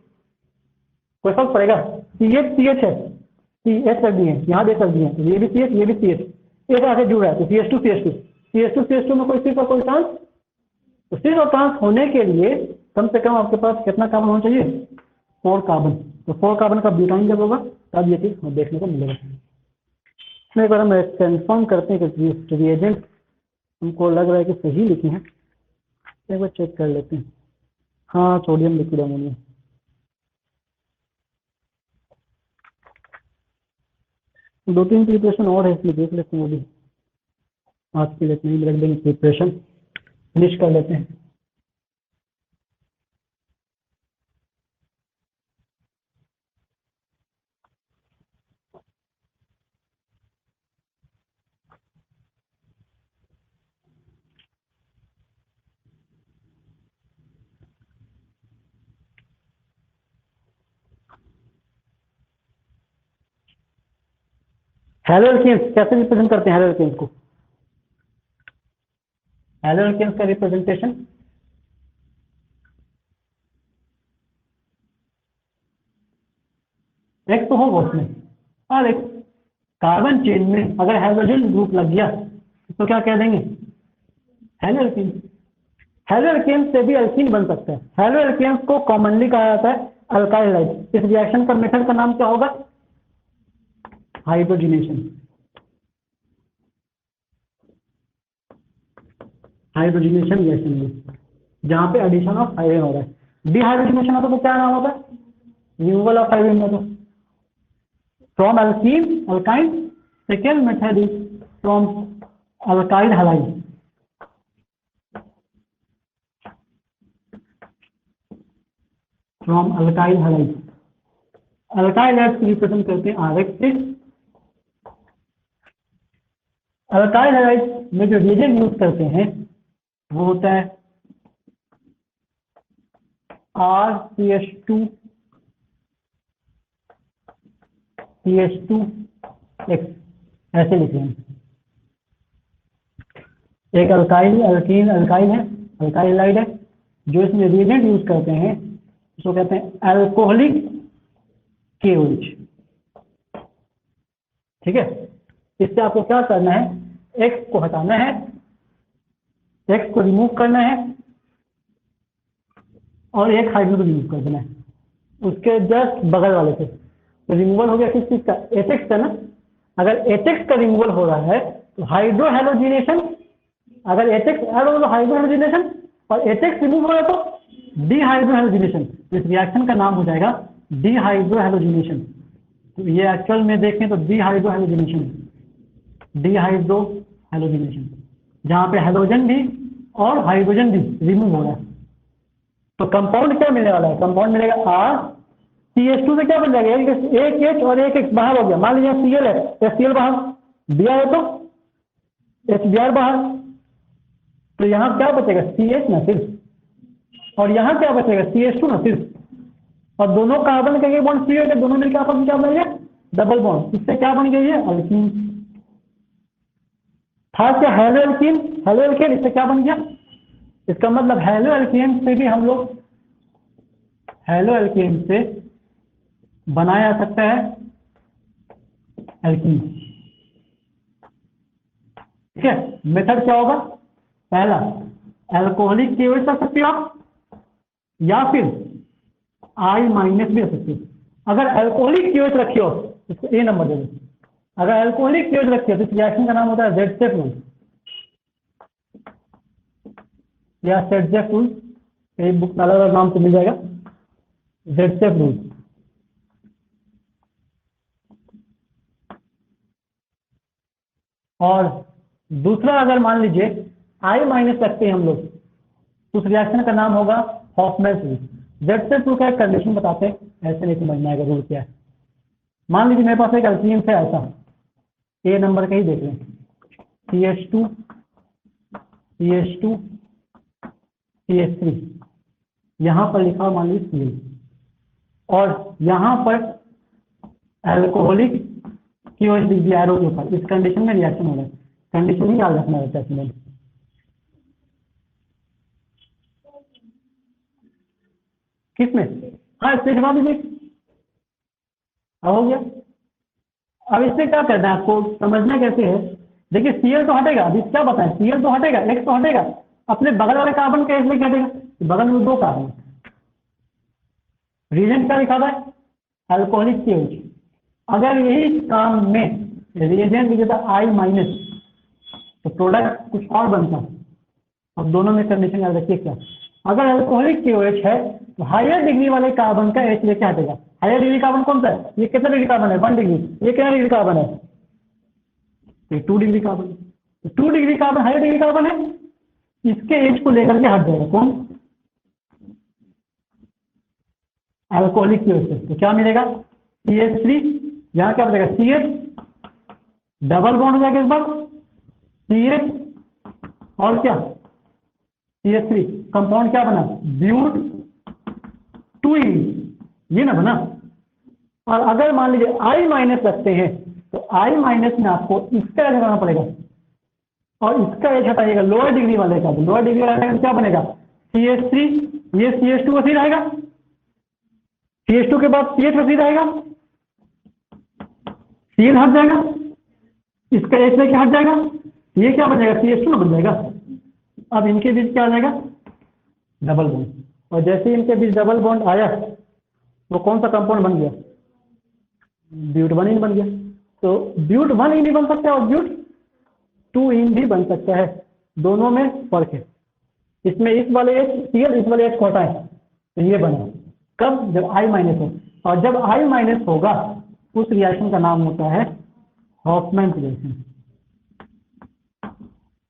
कोई फर्क पड़ेगा, CH है, CH रख दिए, यहाँ देख रख दिए, ये भी CH, ये भी CH, एक आगे जुड़ रहा है, तो CH2 में कोई C का कोई चांस, तो C का चांस होने के लिए कम से कम आपके पास कितना कार्बन होना चाहिए, 4 कार्बन। तो 4 कार्बन का ब्यूटाइन जब होगा तब ये चीज देखने को मिलेगा। एक बार हम कंफर्म करते हैं कि रिएजेंट हमको लग रहा है कि सही लिखे हैं, एक बार चेक कर लेते हैं। हाँ, सोडियम लिक्विड अमोनिया, दो तीन प्रिपरेशन और है, इसमें देख लेते हैं, वो भी आज के लिए नहीं रख देंगे, प्रिपरेशन फिनिश कर लेते हैं। हैलोएल्केन्स कैसे रिप्रेजेंट करते हैं, हैलोएल्केन्स को, हैलोएल्केन्स का रिप्रेजेंटेशन एक तो होगा उसमें, और एक कार्बन चेन में अगर हाइड्रोजन ग्रुप लग गया तो क्या कह देंगे, हैलोएल्केन। हैलोएल्केन से भी अल्कीन बन सकता है। हैलोएल्केन्स को कॉमनली कहा जाता है अल्काइल हाइड्राइड। इस रिएक्शन का मेथड का नाम क्या होगा, हाइड्रोजिनेशन। हाइड्रोजिनेशन रिएक्शन में जहां पे एडिशन ऑफ हाइड्रोजन हो रहा है। डिहाइड्रोजिनेशन होता तो क्या नाम होता है, रिमूवल ऑफ हाइड्रोजन होता। From alkyne alkyne, second method is from alkyl halide. From alkyl halide, alkyl halide represent करते हैं आरएक्स से। अल्काइल हैलाइड में जो रिएजेंट यूज करते हैं वो होता है RCH2 CH2X, ऐसे लिखे हैं। एक अल्काइल अल्कीन अल्काइल है, अल्काइल हैलाइड है, जो इसमें रिएजेंट यूज करते हैं उसको कहते हैं अल्कोहलिक KOH। ठीक है, इससे आपको क्या करना है, X को हटाना है, X को रिमूव करना है और एक हाइड्रोजन को रिमूव कर देना है उसके जस्ट बगल वाले से। तो रिमूवल हो गया किस चीज का, एचएक्स का ना। अगर एचएक्स का रिमूवल हो रहा है तो हाइड्रोहेलोजिनेशन, अगर एचएक्स ऐड हो तो हाइड्रोहेलोजिनेशन, और एचएक्स रिमूव हो रहा है तो डीहाइड्रोहेलोजिनेशन। इस रिएक्शन का नाम हो जाएगा डीहाइड्रोहेलोजिनेशन। तो ये एक्चुअल में देखें तो डीहाइड्रोहेलोजिनेशन, डीहाइड्रोहेलोजिनेशन, जहां पे हेलोजन भी और हाइड्रोजन भी रिमूव हो रहा है। तो कंपाउंड क्या मिलने वाला है, कंपाउंड मिलेगा RCH2 से क्या बन जाएगा, एक H और एक X बाहर हो गया। मान लीजिए Cl है, HCl बाहर, Br है तो HBr बाहर, तो यहाँ क्या बचेगा CH ना सिर्फ, और यहाँ क्या बचेगा CH2 ना सिर्फ, और दोनों कार्बन का एक बॉन्ड फ्री हो गया, दोनों मिलकर आपस में क्या बन गया, डबल बॉन्ड। इससे क्या बन गई है, अल्कीन। था क्या हैलोएल्कीन, हैलोएल्केन, इससे क्या बन गया, इसका मतलब हैलोएल्केन से भी हम लोग, हैलोएल्केन से बनाया जा सकता है एल्कीन। ठीक है, मेथड क्या होगा, पहला अल्कोहलिक KOH रख सकते हो आप, या फिर I- भी रख सकते हो। अगर अल्कोहलिक KOH रखी हो इसको A नंबर दे दो। अगर अल्कोहलिक KOH रखी हो तो इस रिएक्शन का नाम होता है ZCF रूल या ZCF रूल, कई बुक अलग अलग नाम से मिल जाएगा, ZCF रूल। और दूसरा अगर मान लीजिए I- रखते हैं हम लोग, उस रिएक्शन का नाम होगा हॉफमैन्स रूल। ZCF रूल का एक कंडीशन बताते हैं, ऐसे नहीं समझना है रूल क्या है। मान लीजिए मेरे पास एक अल्कीन है ऐसा, A नंबर का ही देख लें, CH2 CH2 CH3, यहाँ पर लिखा मान लीजिए Cl, और यहाँ पर एल्कोहलिक KOH लिख दिया एरो के ऊपर। इस कंडीशन में रिएक्शन हो रहा है, कंडीशन ही याद रखना रहता है इसमें। किसमें? हाँ इससे जवाब दीजिए। अब हो गया। अब इससे क्या करना है आपको समझना कैसे है। देखिए Cl तो हटेगा, अभी क्या बताएं, Cl तो हटेगा, X तो हटेगा, अपने बगल वाले कार्बन का इसलिए हटेगा, बगल में दो कार्बन। रीजेंट क्या लिखा था? Alcoholic KOH। अगर यही काम में रिएजेंट लिखा था I- तो प्रोडक्ट कुछ और बनता। अब दोनों में कंडीशन याद रखिए क्या, अगर अल्कोहलिक KOH है तो हायर डिग्री वाले कार्बन का H लेके हटेगा। हायर डिग्री कार्बन कौन सा है? ये कितना डिग्री कार्बन है? 1 डिग्री। ये कितना डिग्री कार्बन है? ये 2 डिग्री कार्बन है। 2 degree carbon higher degree carbon है, इसके H को लेकर के हट जाएगा। कौन? Alcoholic KOH। तो क्या मिलेगा? CH3, यहाँ क्या बचेगा? CH, डबल बॉन्ड हो जाएगा इस बार, CH और क्या? CH3, कंपाउंड क्या बना? ब्यूट 2E, ये ना बना। और अगर मान लीजिए I- रखते हैं तो I- में आपको इसका एच हटाना पड़ेगा, और इसका एच हटाइएगा लोअर डिग्री वाले का। लोअर डिग्री वाले का क्या बनेगा? CH3, ये CH2 वैसे रहेगा, CH2 के बाद CH वैसे रहेगा, Cl हट जाएगा, इसका एच लेके हट जाएगा, ये क्या बन जाएगा? CH2 बन जाएगा। अब इनके बीच क्या आ जाएगा? Double bond. और जैसे ही इनके बीच डबल बॉन्ड आया वो कौन सा कंपाउंड बन गया? ब्यूट 1 इन बन गया। तो ब्यूट 1 इन भी बन सकता है और ब्यूट 2 इन भी बन सकता है, दोनों में फर्क है। इसमें इस वाले H Cl, इस वाले H को हटाए तो ये बना। कब? जब I- हो, और जब I- होगा उस रिएक्शन का नाम होता है हॉफमैन रिएक्शन।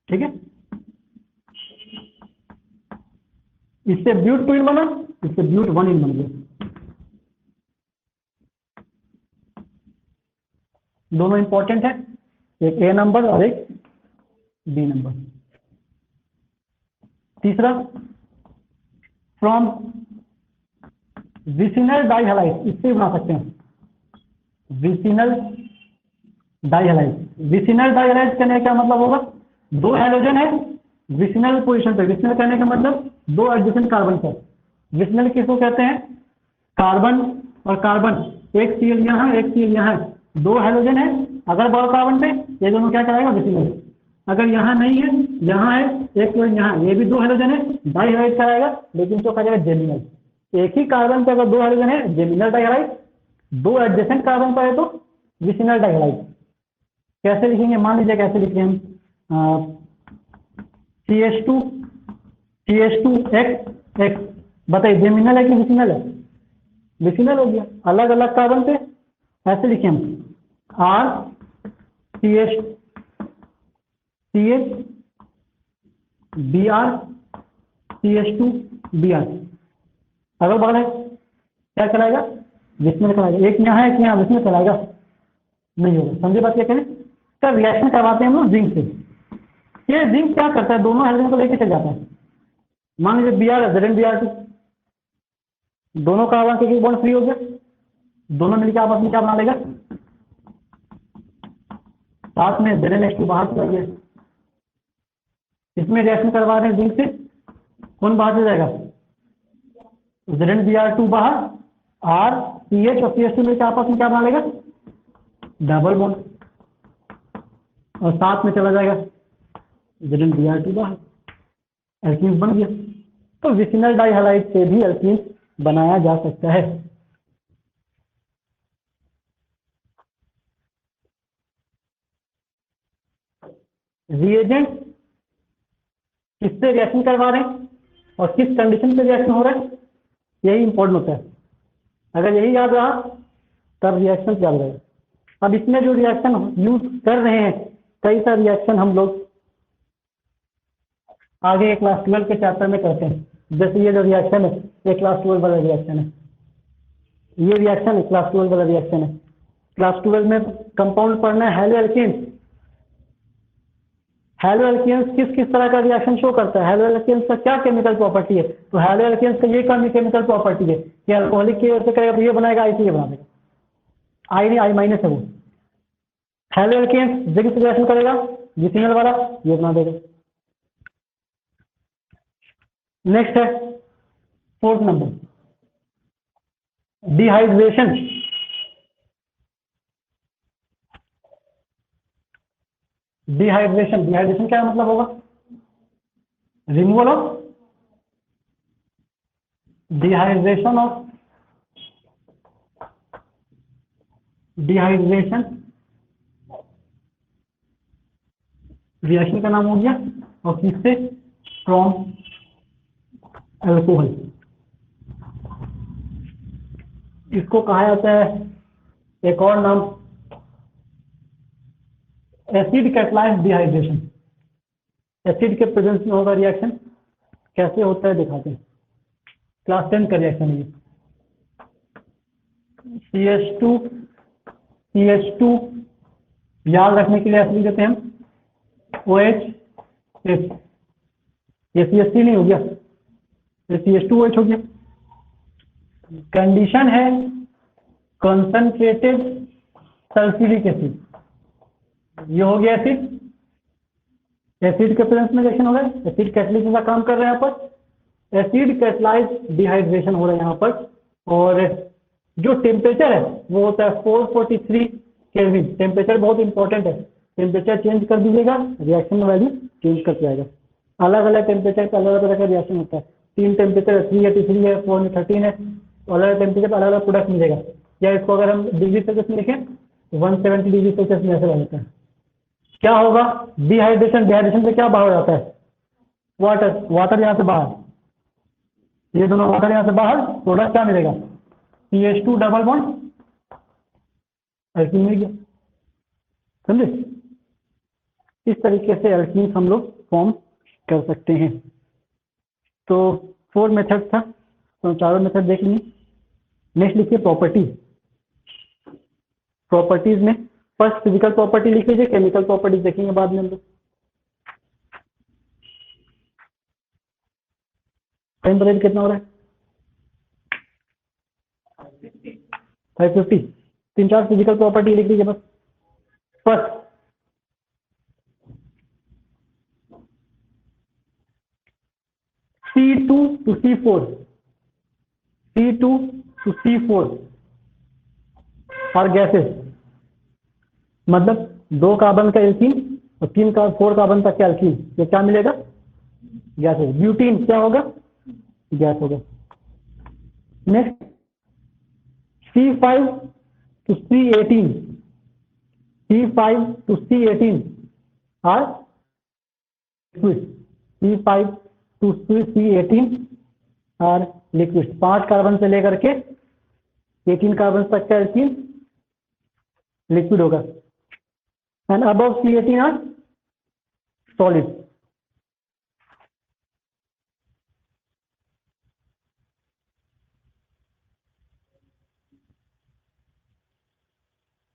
ठीक है, इससे ब्यूट 2 इन बना, इससे ब्यूट 1 इन बन गया। दोनों इंपॉर्टेंट है, एक A नंबर और एक B नंबर। तीसरा, फ्रॉम विसिनल डाइहैलाइड, इससे बना सकते हैं विसिनल डाइहैलाइड। विसिनल डाइहैलाइड करने का क्या मतलब होगा? दो हाइड्रोजन है विसिनल पोजीशन पे। विसिनल करने का मतलब दो एडजेसेंट कार्बन पर। विसिनल किसको कहते हैं? कार्बन और कार्बन, एक Cl यहाँ, एक Cl यहाँ, दो हाइड्रोजन है, अगर बड़ा कार्बन पे ये दोनों क्या कराएगा? विसिनल। अगर यहाँ नहीं है, यहाँ है, एक यहाँ, ये भी दो हाइड्रोजन है, डाइहैलाइड कराएगा, लेकिन तो करेगा जेमिनल। एक ही कार्बन पे अगर दो हाइड्रोजन है जेमिनल डाइहैलाइड, दो एडजेसेंट कार्बन पर है तो विसिनल डाइहैलाइड। कैसे लिखेंगे? मान लीजिए कैसे लिखते हैं हम, CH2 X, बताइए जेमिनल है कि विसिनल है? विसिनल हो गया। अलग अलग कार्बन पे ऐसे लिखे हम, R CH Br CH2 Br। अगर बगल है क्या कराएगा? विसिनल कराएगा। एक यहाँ है कि यहाँ विसिनल कराएगा नहीं होगा। समझे बात क्या करें? का रिएक्शन करवाते हैं हम लोग जिंक से। ये जिंक क्या करता है? दोनों हाइड्रोजन को लेके चल जाता है। मान लीजिए Br Br2, दोनों कार्बन के बॉन्ड फ्री हो गया, दोनों मिलकर आपस में क्या बना लेगा? साथ में Zn बाहर चला गया। इसमें रिएक्शन करवा रहे हैं जिंक से, कौन बाहर चला जाएगा? Br2 बाहर, R CH और CH2 मिलकर आपस में क्या बना लेगा? डबल बॉन्ड, और साथ में चला जाएगा Br2 बाहर, एल्कीन बन गया। तो विसिनल डाइहैलाइड से भी एल्कीन बनाया जा सकता है। रिएजेंट किससे रिएक्शन करवा रहे हैं और किस कंडीशन पे रिएक्शन हो रहा है, यही इंपॉर्टेंट होता है। अगर यही याद रहा तब रिएक्शन याद रहेगा। अब इसमें जो रिएक्शन यूज कर रहे हैं, कई सारे रिएक्शन हम लोग आगे क्लास 12 के चैप्टर में करते हैं। जैसे ये जो रिएक्शन है ये क्लास 12 वाला रिएक्शन है, ये रिएक्शन है क्लास 12 वाला रिएक्शन है। क्लास 12 में कंपाउंड पढ़ना है हेलो एल्कीन, हेलो एल्केन्स किस किस तरह का रिएक्शन शो करता है, हेलो एल्केन्स का क्या केमिकल प्रॉपर्टी है, तो हेलो एल्केन्स का ये केमिकल प्रॉपर्टी है कि अल्कोहलिक की वजह से करेगा तो ये बनाएगा, आई से ये बना देगा, आई नहीं आई माइनस है वो। हेलो एल्केन्स जिंक से रिएक्शन करेगा, जिसिनल वाला ये बना देगा। नेक्स्ट है 4th number, dehydration. Dehydration, dehydration क्या मतलब होगा, removal of, dehydration of, dehydration reaction का नाम हो गया, और किससे, फ्रॉम अल्कोहल। इसको कहा जाता है एक और नाम एसिड कैटलाइज्ड डिहाइड्रेशन। एसिड के प्रेजेंस में होगा रिएक्शन, कैसे होता है दिखाते हैं। क्लास 10 का रिएक्शन है ये। CH2 याद रखने के लिए ऐसे लिख देते हैं हम OH, ये CH3 नहीं हो गया, ये CH2OH हो गया। कंडीशन है कंसंट्रेटेड सल्फ्यूरिक एसिड, ये हो गया एसिड, एसिड के प्रेजेंस में रिएक्शन हो रहा है, एसिड कैटलिस्ट का काम कर रहे हैं यहाँ पर, एसिड कैटलाइज्ड डिहाइड्रेशन हो रहा है यहाँ पर। और जो टेम्परेचर है वो होता है 443 केल्विन। टेम्परेचर बहुत इंपॉर्टेंट है, टेम्परेचर चेंज कर दीजिएगा रिएक्शन में वैल्यू चेंज करके आएगा। अलग अलग टेम्परेचर पर अलग अलग तरह का रिएक्शन होता है। 3 टेम्परेचर है, 383 है, 413 है, तो अलग अलग टेम्परेचर पर अलग अलग प्रोडक्ट मिलेगा। या इसको अगर हम डिग्री सेल्सियस में लिखें 170 डिग्री सेल्सियस में ऐसे रहता है। क्या होगा, डिहाइड्रेशन, डिहाइड्रेशन से क्या बाहर हो जाता है, वाटर, वाटर यहाँ से बाहर, ये दोनों वाटर यहाँ से बाहर, प्रोडक्ट क्या मिलेगा, CH2 डबल बॉन्ड एल्कीन मिल गया। समझे, इस तरीके से एल्कीन हम लोग फॉर्म कर सकते हैं। तो 4 मेथड था, तो चारों मेथड देख लेंगे। नेक्स्ट लिखिए प्रॉपर्टीज। प्रॉपर्टीज में फर्स्ट फिजिकल प्रॉपर्टी लिख लीजिए, केमिकल प्रॉपर्टीज देखेंगे बाद में हम लोग। टाइम बताइए कितना हो रहा है, 550। 3-4 फिजिकल प्रॉपर्टी लिख लीजिए बस। First, C2 to C4, C2 to C4 और गैसेस, मतलब 2 कार्बन का एल्कीन और 4 कार्बन तक का एल्कीन, ये क्या मिलेगा, गैसेस। ब्यूटीन क्या होगा, गैस होगा। Next C5 to C18, C5 to C18 और लिक्विड, C5 to C18 और लिक्विड। 5 कार्बन से लेकर के 18 कार्बन तक का एल्कीन लिक्विड होगा। And above C18 are solid.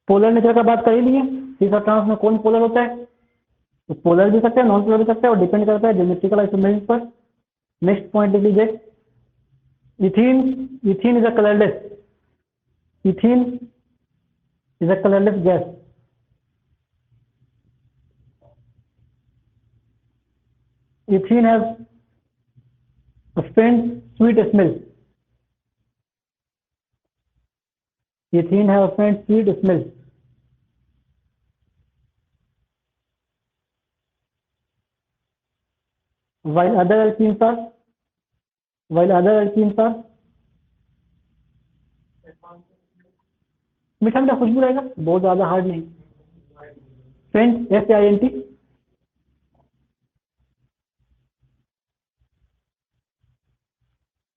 Polar nature का बात कर ही लिए, तीसरा ट्रांस में कौन पोलर होता है, तो पोलर भी सकता है, नॉन पोलर भी सकता है, और डिपेंड करता है ज्योमेट्रिकल आइसोमेरिक पर। नेक्स्ट पॉइंट लिख लीजिए, ethene, ethene is a colourless, ethene is a colourless gas. Ethene has a faint sweet smell, ethene have a faint sweet smell. While other alkenes are, मीठा मीठा खुशबू रहेगा, बहुत ज्यादा हार्ड नहीं। फेंट, FAINT,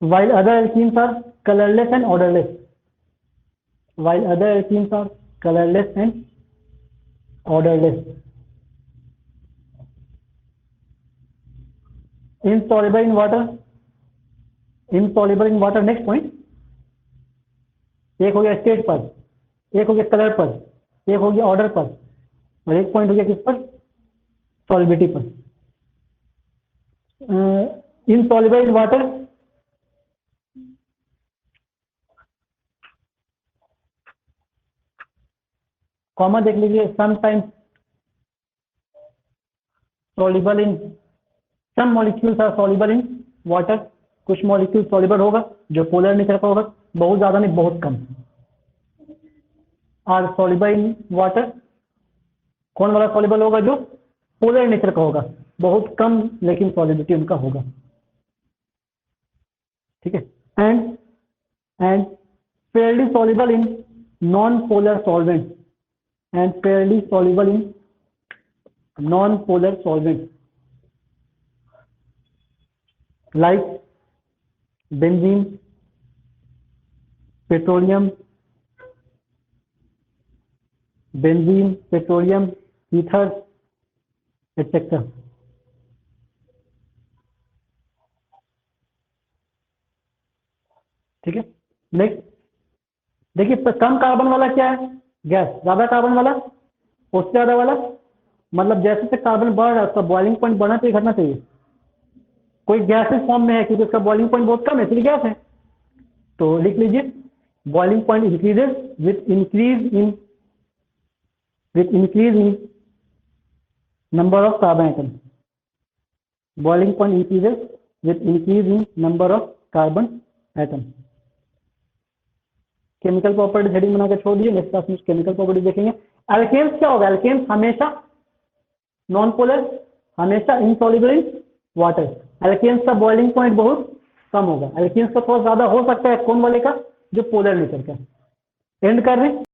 while other alkenes are colorless and odorless, while other alkenes are colorless and odorless. Insoluble in water, insoluble in water। Next point, एक हो गया स्टेट पर, एक हो गया कलर पर, एक हो गया ऑर्डर पर, और एक पॉइंट हो गया किस पर, सॉलिबिलिटी पर। इनसॉल्युबल इन वाटर, कॉमा देख लीजिए, sometimes soluble in, some molecules are soluble in water, कुछ मॉलिक्यूल सॉल्युबल होगा जो पोलर नेचर का होगा, बहुत ज्यादा नहीं बहुत कम। आर सॉल्युबल इन वाटर, कौन वाला सॉल्युबल होगा? जो पोलर नेचर का होगा, बहुत कम लेकिन सॉलिबिलिटी उनका होगा। ठीक है। And Fairlie soluble in non polar solvent, and Fairlie soluble in non polar solvent like benzene, petroleum, ether etcetera. ठीक है। नेक्स्ट देखिए, कम कार्बन वाला क्या है? गैस। ज्यादा कार्बन वाला, उससे ज्यादा वाला, मतलब जैसे से कार्बन बढ़ रहा है उसका बॉइलिंग पॉइंट बढ़ना चाहिए घटना चाहिए? कोई गैसेस फॉर्म में है क्योंकि उसका बॉइलिंग पॉइंट बहुत कम है इसलिए गैस है। तो लिख लीजिए, boiling point increases with increase in number of carbon atom. Boiling point increases with increase in number of carbon atom. Chemical properties heading बना के छोड़ दिए, नेक्स्ट क्लास में केमिकल प्रॉपर्टीज देखेंगे। एल्केन्स क्या होगा? एल्केन्स हमेशा नॉन पोलर, हमेशा इनसॉल्युबल इन वाटर। एल्केन्स का बॉइलिंग पॉइंट बहुत कम होगा। एल्केन्स का थोड़ा ज्यादा हो सकता है कौन वाले का? जो पोलर नेचर का। एंड कर रहे हैं।